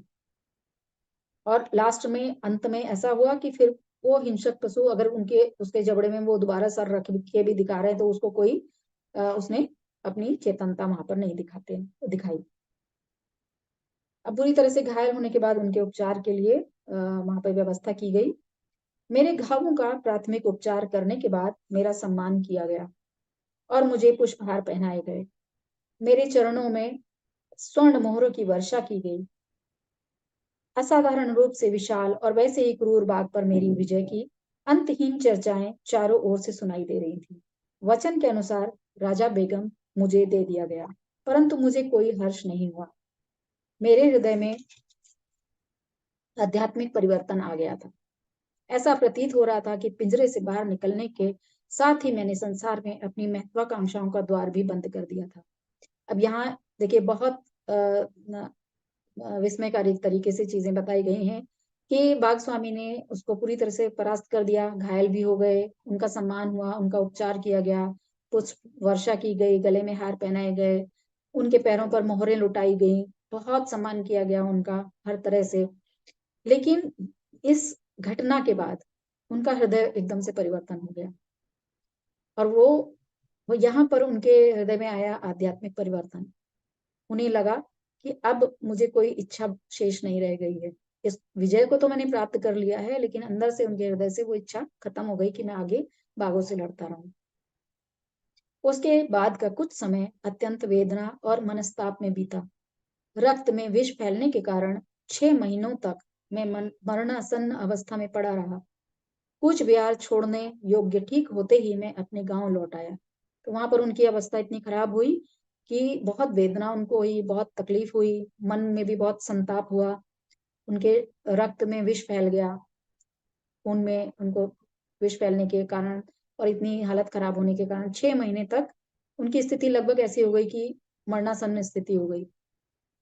और लास्ट में, अंत में ऐसा हुआ कि फिर वो हिंसक पशु, अगर उसके जबड़े में वो दोबारा सर रख के भी दिखा रहे हैं, तो उसको कोई उसने अपनी चेतनता वहां पर नहीं दिखाई। अब बुरी तरह से घायल होने के बाद उनके उपचार के लिए वहां पर व्यवस्था की गई। मेरे घावों का प्राथमिक उपचार करने के बाद मेरा सम्मान किया गया और मुझे पुष्पहार पहनाए गए। मेरे चरणों में स्वर्ण मोहरों की वर्षा की गई। असाधारण रूप से विशाल और वैसे ही क्रूर बाघ पर मेरी विजय की अंतहीन चर्चाएं चारों ओर से सुनाई दे रही थी। वचन के अनुसार राजा बेगम मुझे दे दिया गया, परंतु मुझे कोई हर्ष नहीं हुआ। मेरे हृदय में आध्यात्मिक परिवर्तन आ गया था। ऐसा प्रतीत हो रहा था कि पिंजरे से बाहर निकलने के साथ ही मैंने संसार में अपनी महत्वाकांक्षाओं का द्वार भी बंद कर दिया था। अब यहाँ देखिए बहुत विस्मयकारी तरीके से चीजें बताई गई हैं कि बाघ स्वामी ने उसको पूरी तरह से परास्त कर दिया, घायल भी हो गए, उनका सम्मान हुआ, उनका उपचार किया गया, पुष्प वर्षा की गई, गले में हार पहनाए गए, उनके पैरों पर मोहरें लुटाई गई, बहुत सम्मान किया गया उनका हर तरह से। लेकिन इस घटना के बाद उनका हृदय एकदम से परिवर्तन हो गया और वो वो यहाँ पर उनके हृदय में आया आध्यात्मिक परिवर्तन। उन्हें लगा कि अब मुझे कोई इच्छा शेष नहीं रह गई है। इस विजय को तो मैंने प्राप्त कर लिया है, लेकिन अंदर से उनके हृदय से वो इच्छा खत्म हो गई कि मैं आगे बाघों से लड़ता रहूं। उसके बाद का कुछ समय अत्यंत वेदना और मनस्ताप में बीता। रक्त में विष फैलने के कारण 6 महीनों तक मैं मरणासन्न अवस्था में पड़ा रहा। कूच बिहार छोड़ने योग्य ठीक होते ही मैं अपने गांव लौट आया। तो वहां पर उनकी अवस्था इतनी खराब हुई कि बहुत वेदना उनको हुई, बहुत तकलीफ हुई, मन में भी बहुत संताप हुआ। उनके रक्त में विष फैल गया, खून में उनको विष फैलने के कारण और इतनी हालत खराब होने के कारण 6 महीने तक उनकी स्थिति लगभग ऐसी हो गई कि मरणासन्न स्थिति हो गई।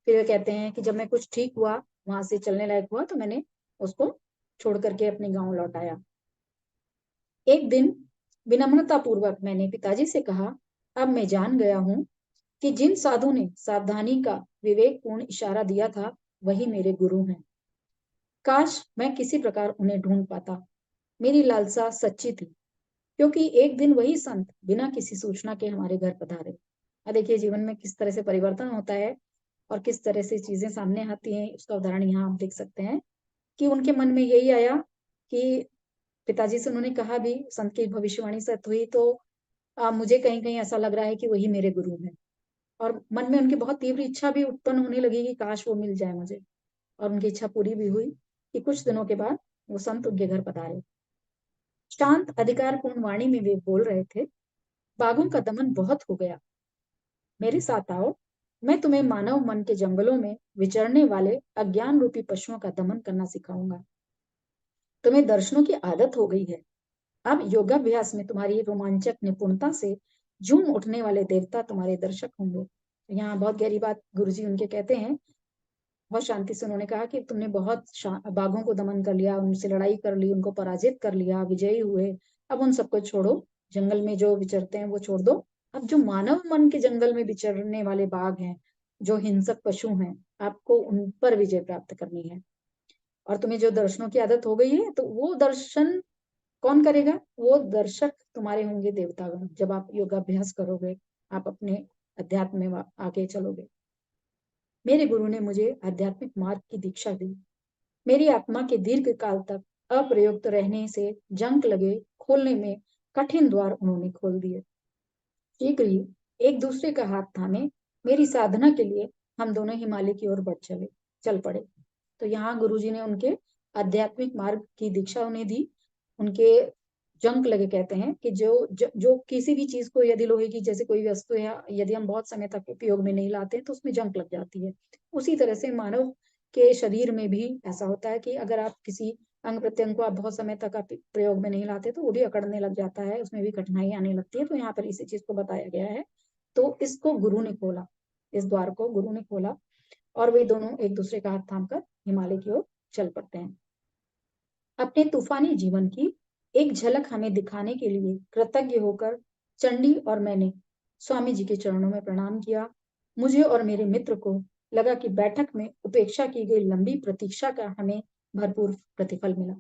फिर वे कहते हैं कि जब मैं कुछ ठीक हुआ, वहां से चलने लायक हुआ, तो मैंने उसको छोड़ करके अपने गांव लौट आया। एक दिन विनम्रता पूर्वक मैंने पिताजी से कहा, अब मैं जान गया हूं कि जिन साधु ने सावधानी का विवेकपूर्ण इशारा दिया था वही मेरे गुरु हैं। काश मैं किसी प्रकार उन्हें ढूंढ पाता। मेरी लालसा सच्ची थी, क्योंकि एक दिन वही संत बिना किसी सूचना के हमारे घर पधारे। अब देखिए जीवन में किस तरह से परिवर्तन होता है और किस तरह से चीजें सामने आती हैं, उसका उदाहरण यहाँ आप देख सकते हैं कि उनके मन में यही आया कि पिताजी से उन्होंने कहा भी, संत की भविष्यवाणी सत्य हुई, तो मुझे कहीं कहीं ऐसा लग रहा है कि वही मेरे गुरु हैं। और मन में उनकी बहुत तीव्र इच्छा भी उत्पन्न होने लगी कि काश वो मिल जाए मुझे। और उनकी इच्छा पूरी भी हुई कि कुछ दिनों के बाद वो संत उनके घर पधारे। शांत अधिकारपूर्ण वाणी में वे बोल रहे थे, बाघों का दमन बहुत हो गया, मेरे साथ आओ, मैं तुम्हें मानव मन के जंगलों में विचरने वाले अज्ञान रूपी पशुओं का दमन करना सिखाऊंगा। तुम्हें दर्शनों की आदत हो गई है, अब योगाभ्यास में तुम्हारी रोमांचक निपुणता से झूम उठने वाले देवता तुम्हारे दर्शक होंगे। तो यहाँ बहुत गहरी बात गुरुजी उनके कहते हैं। बहुत शांति से उन्होंने कहा कि तुमने बहुत बाघों को दमन कर लिया, उनसे लड़ाई कर ली, उनको पराजित कर लिया, विजयी हुए। अब उन सबको छोड़ो, जंगल में जो विचरते हैं वो छोड़ दो। अब जो मानव मन के जंगल में विचरने वाले बाघ हैं, जो हिंसक पशु हैं, आपको उन पर विजय प्राप्त करनी है। और तुम्हें जो दर्शनों की आदत हो गई है, तो वो दर्शन कौन करेगा? वो दर्शक तुम्हारे होंगे देवतागण। जब आप योगाभ्यास करोगे, आप अपने अध्यात्म में आगे चलोगे। मेरे गुरु ने मुझे आध्यात्मिक मार्ग की दीक्षा दी। मेरी आत्मा के दीर्घ काल तक अप्रयुक्त रहने से जंक लगे खोलने में कठिन द्वार उन्होंने खोल दिए। शीघ्र ही एक दूसरे का हाथ थामे मेरी साधना के लिए हम दोनों हिमालय की ओर चल पड़े। तो यहाँ गुरुजी ने उनके आध्यात्मिक मार्ग की दीक्षा उन्हें दी। उनके जंक लगे, कहते हैं कि जो किसी भी चीज को, यदि लोहे की जैसे कोई वस्तु है, यदि हम बहुत समय तक उपयोग में नहीं लाते तो उसमें जंक लग जाती है। उसी तरह से मानव के शरीर में भी ऐसा होता है कि अगर आप किसी अंग प्रत्यंग को आप बहुत समय तक आप प्रयोग में नहीं लाते तो वो भी अकड़ने लग जाता है, उसमें भी कठिनाई आने लगती है। तो यहाँ पर इसी चीज को बताया गया है। तो इसको गुरु ने खोला, इस द्वार को गुरु ने खोला, और वे दोनों एक दूसरे का हाथ थामकर हिमालय की ओर चल पड़ते हैं। अपने तूफानी जीवन की एक झलक हमें दिखाने के लिए कृतज्ञ होकर चंडी और मैंने स्वामी जी के चरणों में प्रणाम किया। मुझे और मेरे मित्र को लगा कि बैठक में उपेक्षा की गई लंबी प्रतीक्षा का हमें भरपूर प्रतिफल मिला।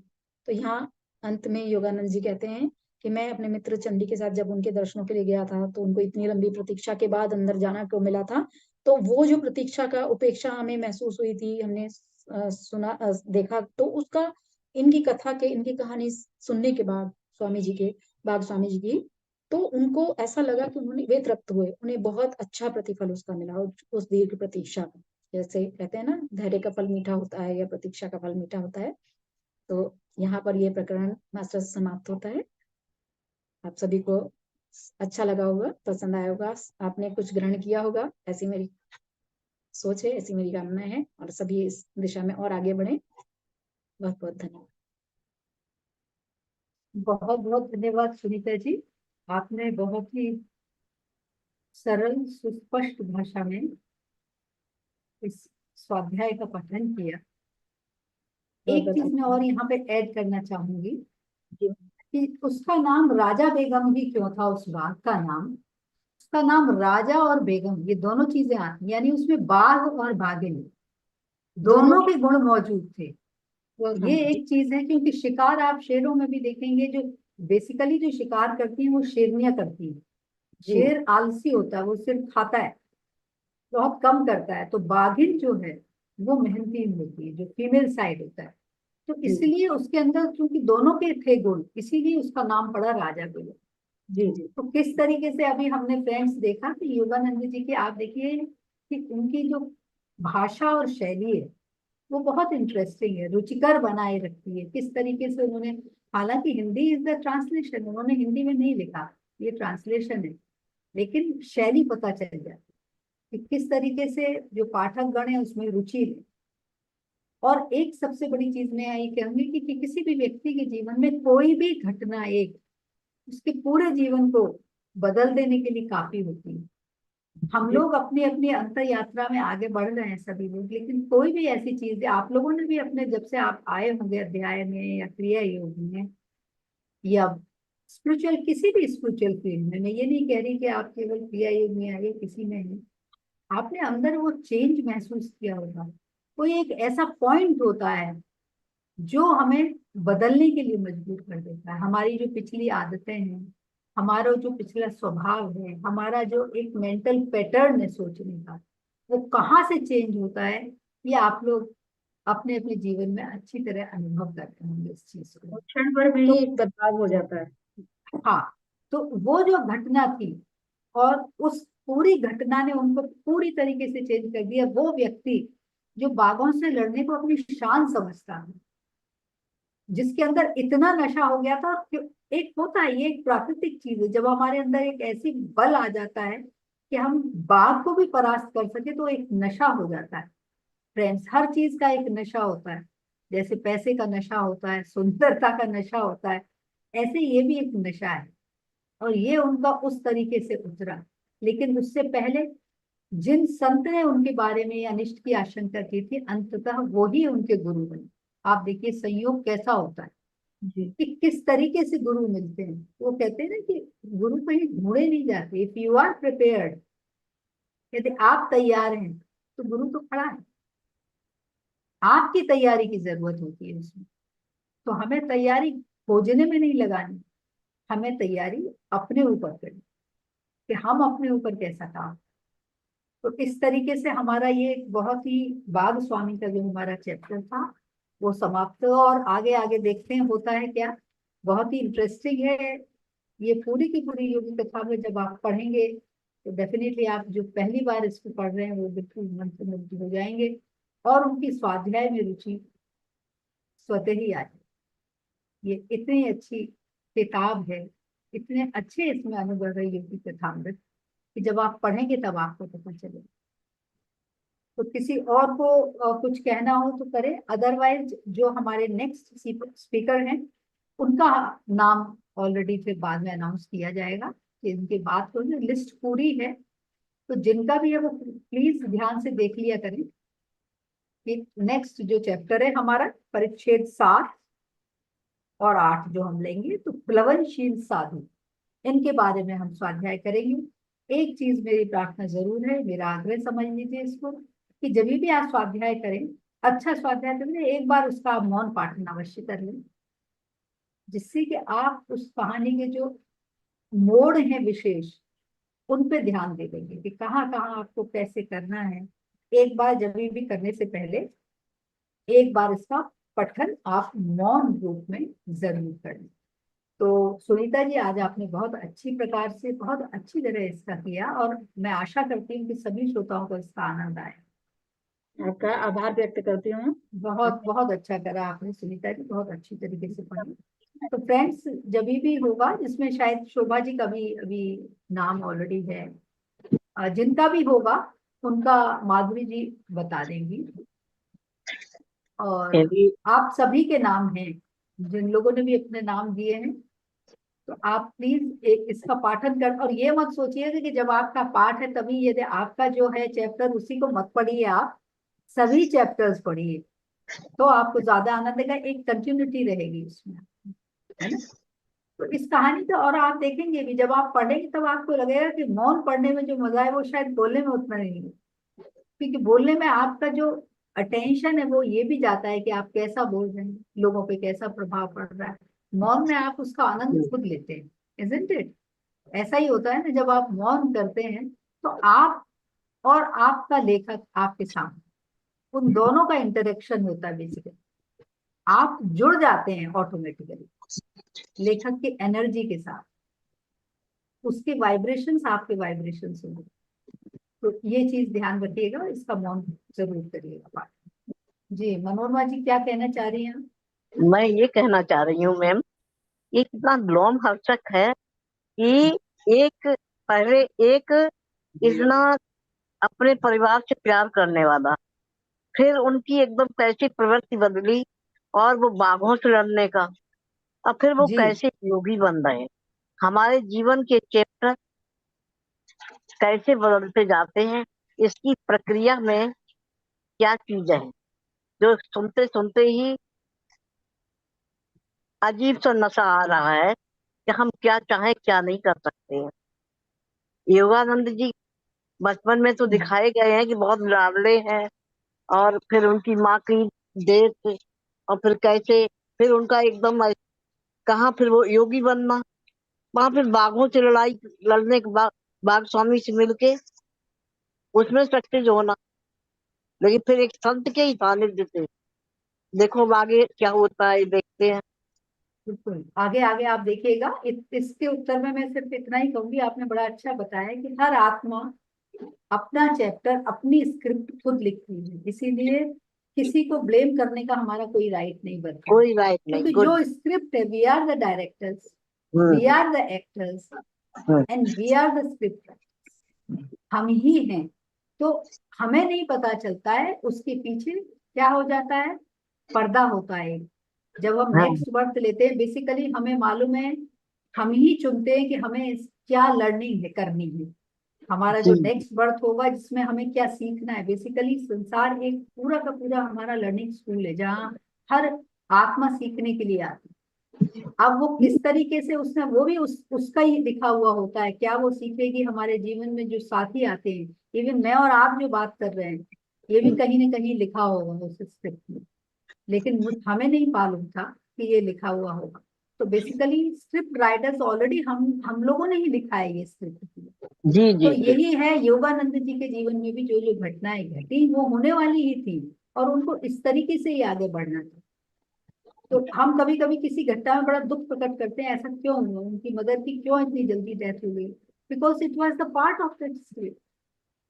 तो यहाँ अंत में योगानंद जी कहते हैं कि मैं अपने मित्र चंडी के साथ जब उनके दर्शनों के लिए गया था, तो उनको इतनी लंबी प्रतीक्षा के बाद अंदर जाना को मिला था। तो वो जो प्रतीक्षा का उपेक्षा हमें महसूस हुई थी, हमने सुना देखा, तो उसका इनकी कथा के, इनकी कहानी सुनने के बाद स्वामी जी के, बाग स्वामी जी की, तो उनको ऐसा लगा कि उन्होंने, वे तृप्त हुए, उन्हें बहुत अच्छा प्रतिफल उसका मिला, उस दीर्घ प्रतीक्षा का। जैसे कहते हैं ना, धैर्य का फल मीठा होता है या प्रतीक्षा का फल मीठा होता है। तो यहाँ पर ये प्रकरण मास्टर समाप्त होता है। आप सभी को अच्छा लगा होगा, पसंद आया होगा, आपने कुछ ग्रहण किया होगा, ऐसी मेरी सोच है, ऐसी मेरी कामना है, और सभी इस दिशा में और आगे बढ़े। बहुत बहुत धन्यवाद। बहुत बहुत धन्यवाद सुनीता जी। आपने बहुत ही सरल सुस्पष्ट भाषा में इस स्वाध्याय का पठन किया। बहुत एक बहुत चीज मैं धन्यवाद और यहाँ पे ऐड करना चाहूंगी जी। कि उसका नाम राजा बेगम ही क्यों था, उस बाग का नाम। उसका नाम राजा और बेगम, ये दोनों चीजें आती, यानी उसमें बाघ और बाघिन दोनों दोनों की के गुण मौजूद थे। हाँ ये जी। एक चीज है, क्योंकि शिकार आप शेरों में भी देखेंगे, जो बेसिकली जो शिकार करती हैं वो शेरनियां करती हैं। जी शेर आलसी होता है, वो सिर्फ खाता है, बहुत कम करता है। तो बाघिन जो है वो मेहनती होती है, जो फीमेल साइड होता है। तो जी इसलिए उसके अंदर क्योंकि दोनों के थे गुण, इसीलिए उसका नाम पड़ा राजा बिलु। जी जी तो किस तरीके से अभी हमने फ्रेंड्स देखा कि योगानंद जी की, आप देखिए कि उनकी जो भाषा और शैली है वो बहुत इंटरेस्टिंग है, रुचिकर बनाए रखती है। किस तरीके से उन्होंने, हालांकि हिंदी इज द ट्रांसलेशन, उन्होंने हिंदी में नहीं लिखा, ये ट्रांसलेशन है, लेकिन शैली पता चल जाती है कि किस तरीके से जो पाठक गण है उसमें रुचि है। और एक सबसे बड़ी चीज मैं यही कहूंगी कि किसी भी व्यक्ति के जीवन में कोई भी घटना एक उसके पूरे जीवन को बदल देने के लिए काफी होती है। हम जी लोग अपनी अपनी अंतर यात्रा में आगे बढ़ रहे हैं सभी लोग, लेकिन कोई भी ऐसी चीज है, आप लोगों ने भी अपने, जब से आप आए होंगे अध्याय में या क्रिया योग में या स्पिरिचुअल, किसी भी स्पिरिचुअल फील्ड में, मैं ये नहीं कह रही कि आप केवल क्रिया योग में आए, किसी में है, आपने अंदर वो चेंज महसूस किया होगा। कोई एक ऐसा पॉइंट होता है जो हमें बदलने के लिए मजबूर कर देता है। हमारी जो पिछली आदतें हैं, हमारा जो पिछला स्वभाव है, हमारा जो एक मेंटल पैटर्न है सोचने का, वो कहाँ से चेंज होता है, ये आप लोग अपने अपने जीवन में अच्छी तरह अनुभव करते होंगे इस चीज को। और क्षण भर में ही तो एक बदलाव हो जाता है। हाँ, तो वो जो घटना थी और उस पूरी घटना ने उनको पूरी तरीके से चेंज कर दिया। वो व्यक्ति जो बाघों से लड़ने को अपनी शान समझता है, जिसके अंदर इतना नशा हो गया था, एक होता है, ये एक प्राकृतिक चीज है, जब हमारे अंदर एक ऐसी बल आ जाता है कि हम बाघ को भी परास्त कर सके, तो एक नशा हो जाता है। फ्रेंड्स, हर चीज का एक नशा होता है, जैसे पैसे का नशा होता है, सुंदरता का नशा होता है, ऐसे ये भी एक नशा है। और ये उनका उस तरीके से उतरा। लेकिन उससे पहले जिन संत ने उनके बारे में या अनिष्ट की आशंका की थी, अंततः वो ही उनके गुरु बने। आप देखिए संयोग कैसा होता है जी कि किस तरीके से गुरु मिलते हैं। वो कहते हैं ना कि गुरु कहीं ढूंढे नहीं जाते, इफ यू आर प्रिपेयर्ड, यदि आप तैयार हैं तो गुरु तो खड़ा है। आपकी तैयारी की जरूरत होती है उसमें। तो हमें तैयारी खोजने में नहीं लगानी, हमें तैयारी अपने ऊपर करनी कि हम अपने ऊपर कैसा काम। तो इस तरीके से हमारा ये एक बहुत ही, बाघ स्वामी का जो हमारा चैप्टर था वो समाप्त हुआ। और आगे आगे देखते हैं होता है क्या। बहुत ही इंटरेस्टिंग है ये पूरी की पूरी योगी कथा में, जब आप पढ़ेंगे तो डेफिनेटली आप जो पहली बार इसको पढ़ रहे हैं वो बिल्कुल मंत्रमुग्ध हो जाएंगे और उनकी स्वाध्याय में रुचि स्वतः ही आ जाए। ये इतनी अच्छी किताब है, इतने अच्छे इसमें अनुभव है योगी कथामृत, कि जब आप पढ़ेंगे तब आपको पता चलेगा। तो किसी और को कुछ कहना हो तो करें, अदरवाइज जो हमारे नेक्स्ट स्पीकर हैं उनका नाम ऑलरेडी फिर बाद में अनाउंस किया जाएगा कि इनकी बात होगी, लिस्ट पूरी है। तो जिनका भी है वो प्लीज ध्यान से देख लिया करें कि नेक्स्ट जो चैप्टर है हमारा, परिच्छेद 7 और 8 जो हम लेंगे, तो प्लवनशील साधु, इनके बारे में हम स्वाध्याय करेंगे। एक चीज मेरी प्रार्थना जरूर है, मेरा आग्रह समझ लीजिए इसको, कि जब भी आप स्वाध्याय करें, अच्छा स्वाध्याय करें, एक बार उसका आप मौन पाठन अवश्य कर लें, जिससे कि आप उस कहानी के जो मोड़ हैं विशेष, उन पे ध्यान दे देंगे कि कहाँ कहाँ आपको कैसे करना है। एक बार जब भी करने से पहले एक बार इसका पठन आप मौन रूप में जरूर करें। तो सुनीता जी, आज आपने बहुत अच्छी प्रकार से, बहुत अच्छी तरह इसका किया, और मैं आशा करती हूँ कि सभी श्रोताओं को इसका आनंद आए। आपका आभार व्यक्त करती हूँ। बहुत अपने बहुत अच्छा करा आपने सुनीता जी, बहुत अच्छी तरीके से पढ़ी। तो फ्रेंड्स, जब भी होगा, जिसमें शायद शोभा जी का भी अभी नाम ऑलरेडी है, जिनका भी होगा उनका माधुरी जी बता देंगी। और यदि आप सभी के नाम हैं, जिन लोगों ने भी अपने नाम दिए हैं, तो आप प्लीज एक इसका पाठन कर, और ये मत सोचिएगा कि जब आपका पाठ है तभी, यदि आपका जो है चैप्टर उसी को मत पढ़िए, आप सभी चैप्टर्स पढ़िए, तो आपको ज्यादा आनंद देगा, एक कंटिन्यूटी रहेगी उसमें, है ना। तो इस कहानी का, और आप देखेंगे भी जब आप पढ़ेंगे तब आपको लगेगा कि मौन पढ़ने में जो मजा है वो शायद बोलने में उतना नहीं है, क्योंकि बोलने में आपका जो अटेंशन है वो ये भी जाता है कि आप कैसा बोल रहे हैं, लोगों पे कैसा प्रभाव पड़ रहा है। मौन में आप उसका आनंद खुद लेते हैं, इजंट इट। ऐसा ही होता है ना, जब आप मौन करते हैं तो आप और आपका लेखक आपके सामने, उन दोनों का इंटरेक्शन होता है बेसिकली। आप जुड़ जाते हैं ऑटोमेटिकली लेखक की एनर्जी के साथ, उसके वाइब्रेशंस आपके वाइब्रेशंस होंगे। तो ये चीज ध्यान रखिएगा, इसका मौन जरूर करिएगा पाठ। जी मनोरमा जी क्या कहना चाह रही हैं? मैं ये कहना चाह रही हूँ मैम, ये कितना लोमहर्षक है कि एक पहले एक इतना अपने परिवार से प्यार करने वाला, फिर उनकी एकदम कैसी प्रवृत्ति बदली और वो बाघों से लड़ने का, और फिर वो जी कैसे योगी बन रहे हैं। हमारे जीवन के चैप्टर कैसे बदलते जाते हैं, इसकी प्रक्रिया में क्या चीज है जो सुनते सुनते ही अजीब सा नशा आ रहा है कि हम क्या चाहें क्या नहीं कर सकते हैं। योगानंद जी बचपन में तो दिखाए गए हैं कि बहुत लाडले हैं, और फिर उनकी माँ की डेथ, और फिर कैसे फिर उनका एकदम कहाँ फिर वो योगी बनना, वहां फिर बाघों से लड़ाई लड़ने के बाद बाघ स्वामी से मिलके उसमें सक्सेस होना, लेकिन फिर एक संत के ही सानिध्य से देखो अब आगे क्या होता है, देखते हैं। बिल्कुल, आगे आगे आप देखिएगा। इसके उत्तर में मैं सिर्फ इतना ही कहूंगी, आपने बड़ा अच्छा बताया कि हर आत्मा अपना चैप्टर अपनी स्क्रिप्ट खुद लिखती है, इसीलिए किसी को ब्लेम करने का हमारा कोई राइट नहीं बनता है। कोई राइट नहीं। क्योंकि गुड। जो स्क्रिप्ट है, we are the directors, we hmm. Are the actors hmm. And we are the script, हम ही हैं। तो हमें नहीं पता चलता है उसके पीछे क्या हो जाता है, पर्दा होता है। जब हम हाँ नेक्स्ट बर्थ लेते हैं, बेसिकली हमें मालूम है, हम ही चुनते हैं कि हमें क्या लर्निंग है करनी है, हमारा जो जी। नेक्स्ट बर्थ होगा जिसमें हमें क्या सीखना है। बेसिकली संसार एक पूरा का पूरा हमारा लर्निंग स्कूल है, जहाँ हर आत्मा सीखने के लिए आती है। अब वो किस तरीके से उसने, वो भी उसका ही लिखा हुआ होता है, क्या वो सीखेगी। हमारे जीवन में जो साथी आते हैं, इवन मैं और आप जो बात कर रहे हैं, ये भी कहीं ना कहीं लिखा होगा उस स्क्रिप्ट में, लेकिन हमें नहीं मालूम था कि ये लिखा हुआ होगा। तो बेसिकली स्क्रिप्ट राइटर्स ऑलरेडी हम लोगों ने ही लिखा है ये स्क्रिप्ट। जी तो जी जी। यही है, योगानंद जी के जीवन में भी जो जो घटनाएं घटी वो होने वाली ही थी, और उनको इस तरीके से ही आगे बढ़ना था। तो हम कभी कभी किसी घटना में बड़ा दुख प्रकट करते हैं, ऐसा क्यों हुआ, उनकी मदर की क्यों इतनी जल्दी डेथ हो गई, because it was the part of the script,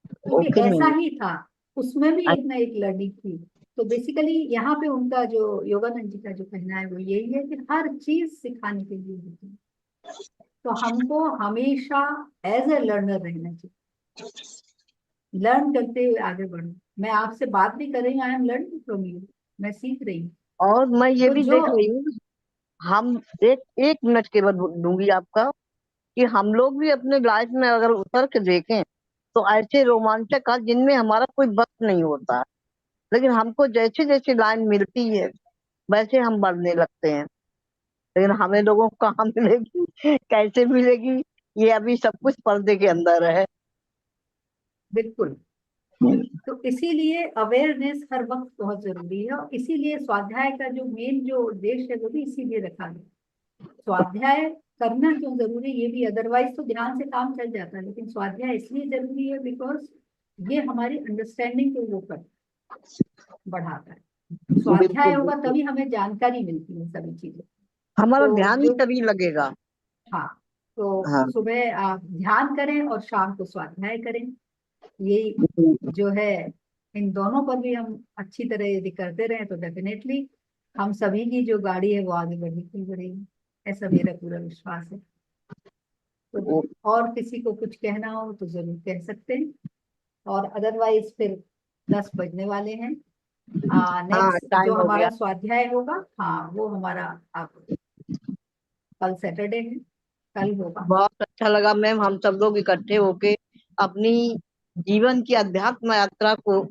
क्योंकि ओके ऐसा मैम। ही था, उसमें भी एक ना एक लर्निंग थी। तो बेसिकली यहाँ पे उनका जो योगानंद जी का जो कहना है वो यही है कि हर चीज सिखाने के लिए होती है, तो हमको हमेशा एज ए लर्नर रहना चाहिए, लर्न करते हुए आगे बढ़ो। मैं आपसे बात भी कर रही हूँ, I am learning from you, मैं सीख रही हूँ। और मैं ये तो भी जो देख रही हूँ, हम एक एक मिनट केवल दूंगी आपका, कि हम लोग भी अपने लाइफ में अगर उतर के देखें तो ऐसे रोमांचक का जिनमें हमारा कोई बस नहीं होता, लेकिन हमको जैसे जैसे लाइन मिलती है वैसे हम बढ़ने लगते हैं, लेकिन हमें लोगों को कहाँ मिलेगी, कैसे मिलेगी, ये अभी सब कुछ पर्दे के अंदर है। बिल्कुल, तो इसीलिए अवेयरनेस हर वक्त बहुत जरूरी है, और इसीलिए स्वाध्याय का जो मेन जो उद्देश्य है वो भी इसीलिए रखा गया। स्वाध्याय करना क्यों जरूरी, ये भी, अदरवाइज तो ध्यान से काम चल जाता है, लेकिन स्वाध्याय इसलिए जरूरी है बिकॉज ये हमारी अंडरस्टैंडिंग को वो बढ़ाता है। स्वाध्याय बिल्कुल होगा बिल्कुल। तभी हमें जानकारी मिलती है सभी चीजें। हमारा तो ध्यान ही जो, तभी लगेगा। हाँ, तो हाँ। सुबह आप ध्यान करें और शाम को स्वाध्याय करें, ये जो है, इन दोनों पर भी हम अच्छी तरह यदि करते रहे तो डेफिनेटली हम सभी की जो गाड़ी है वो आगे बढ़ेगी, ऐसा मेरा पूरा विश्वास है। तो और किसी को कुछ कहना हो तो जरूर कह सकते हैं, और अदरवाइज फिर 10 बजने वाले हैं। हाँ नेक्स्ट जो टाइम हो हमारा गया। स्वाध्याय होगा, हाँ, वो हमारा आप कल सैटरडे है, कल होगा। बहुत अच्छा लगा मैम, हम सब लोग इकट्ठे होके अपनी जीवन की अध्यात्म यात्रा को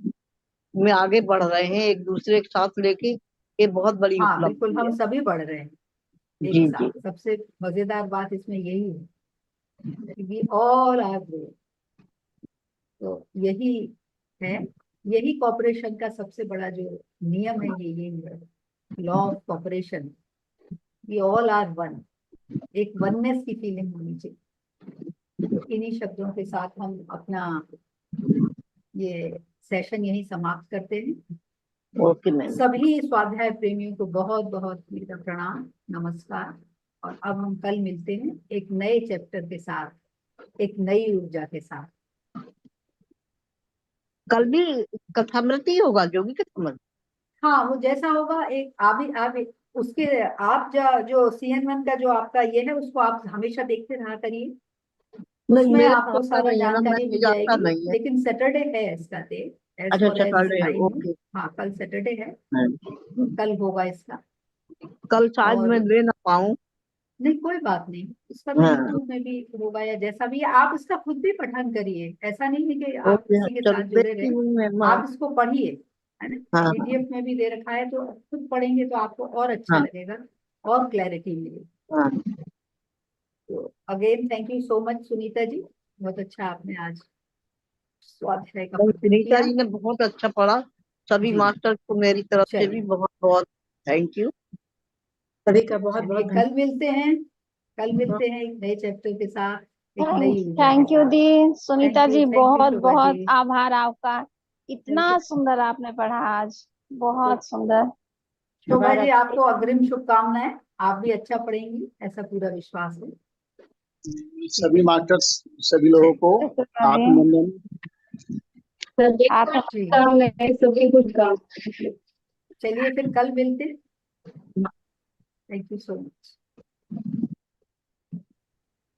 में आगे बढ़ रहे हैं एक दूसरे के साथ लेके, ये बहुत बड़ी हाँ बिल्कुल, उपलब्धि है। हम सभी बढ़ रहे हैं जी एक जी। साथ। सबसे मजेदार बात इसमें यही है कि वी ऑल आर ग्रोइंग। तो यही है, यही कॉपरेशन का सबसे बड़ा जो नियम है, ये यही है, law of cooperation. We all are one, एक वननेस की फीलिंग होनी चाहिए। इन्हीं शब्दों के साथ हम अपना ये सेशन यही समाप्त करते हैं। Okay ma'am. सभी स्वाध्याय प्रेमियों को बहुत बहुत मेरा प्रणाम, नमस्कार। और अब हम कल मिलते हैं एक नए चैप्टर के साथ, एक नई ऊर्जा के साथ। कल भी कथामृति होगा, जोगी कथामृति। हाँ, वो जैसा होगा एक आप उसके आप जो CN1 का जो आपका ये है उसको आप हमेशा देखते रहा करिए, नहीं, उसमें मेरे आपको पास सारा नहीं है ना, मैं जानकारी मिल जाता जाएगी। नहीं है। लेकिन सैटरडे है इसका डेट, एज अच्छा, पर एज सैटरडे है, आई नो। ओके। हाँ, कल सैटरडे है, हाँ। कल होगा इसका। कल शायद और मैं ले ना पाऊँ। नहीं, कोई बात नहीं, इसका तो हाँ, यूट्यूब में भी होगा या जैसा भी है। आप इसका खुद भी पठन करिए, ऐसा नहीं है कि आप ओके। किसी के चलो साथ जुड़े देखती रहे। हूँ मैम। आप इसको पढ़िए, है ना। हाँ, PDF में भी दे रखा है, तो खुद पढ़ेंगे तो आपको और अच्छा हाँ, लगेगा और क्लैरिटी मिलेगी। हाँ। तो again thank you so much Sunita ji, बहुत अच्छा आपने आज स्वाध्याय का नहीं, पठन सुनीता किया। जी ने बहुत अच्छा पढ़ा। सभी जी, मास्टर को मेरी तरफ से भी चलिए, बहुत बहुत थैंक यू। सभी का बहुत चलिए बहुत कल मिलते हैं, कल मिलते हैं एक नए चैप्टर के साथ, एक थैंक नई ऊर्जा के थैंक यू साथ। दी। सुनीता जी, थैंक यू बहुत शोभा जी। बहुत आभार आपका। इतना वेलकम। सुंदर आपने पढ़ा आज, बहुत सुंदर। शोभा आभार जी, आप। आपको अग्रिम शुभकामनाएं, आप भी अच्छा पढ़ेंगी ऐसा पूरा विश्वास है। ठीक सभी है, मास्टर्स, सभी लोगों को अभिनंदन। आप जी, सभी कुछ काम। चलिए फिर कल मिलते हैं। Thank you so much.